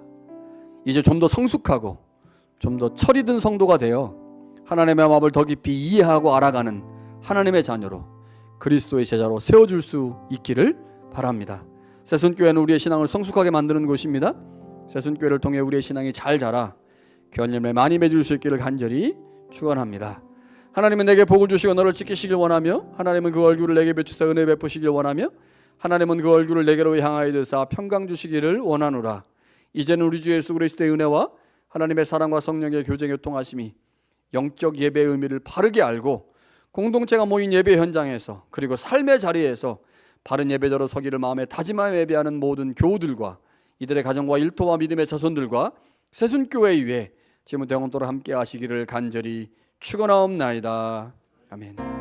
이제 좀 더 성숙하고 좀 더 철이 든 성도가 되어 하나님의 마음을 더 깊이 이해하고 알아가는 하나님의 자녀로 그리스도의 제자로 세워줄 수 있기를 바랍니다. 새순교회는 우리의 신앙을 성숙하게 만드는 곳입니다. 새순교회를 통해 우리의 신앙이 잘 자라 귀한 열매 많이 맺을 수 있기를 간절히 축원합니다. 하나님은 내게 복을 주시고 너를 지키시길 원하며, 하나님은 그 얼굴을 내게 비추사 은혜 베푸시길 원하며, 하나님은 그 얼굴을 내게로 향하여 드사 평강 주시기를 원하노라. 이제는 우리 주 예수 그리스도의 은혜와 하나님의 사랑과 성령의 교제 교통하심이 영적 예배의 의미를 바르게 알고 공동체가 모인 예배 현장에서 그리고 삶의 자리에서 바른 예배자로 서기를 마음에 다짐하여 예배하는 모든 교우들과 이들의 가정과 일터와 믿음의 자손들과 새순교회 위에 지금부터 영원토록 함께 하시기를 간절히 축원하옵나이다. 아멘.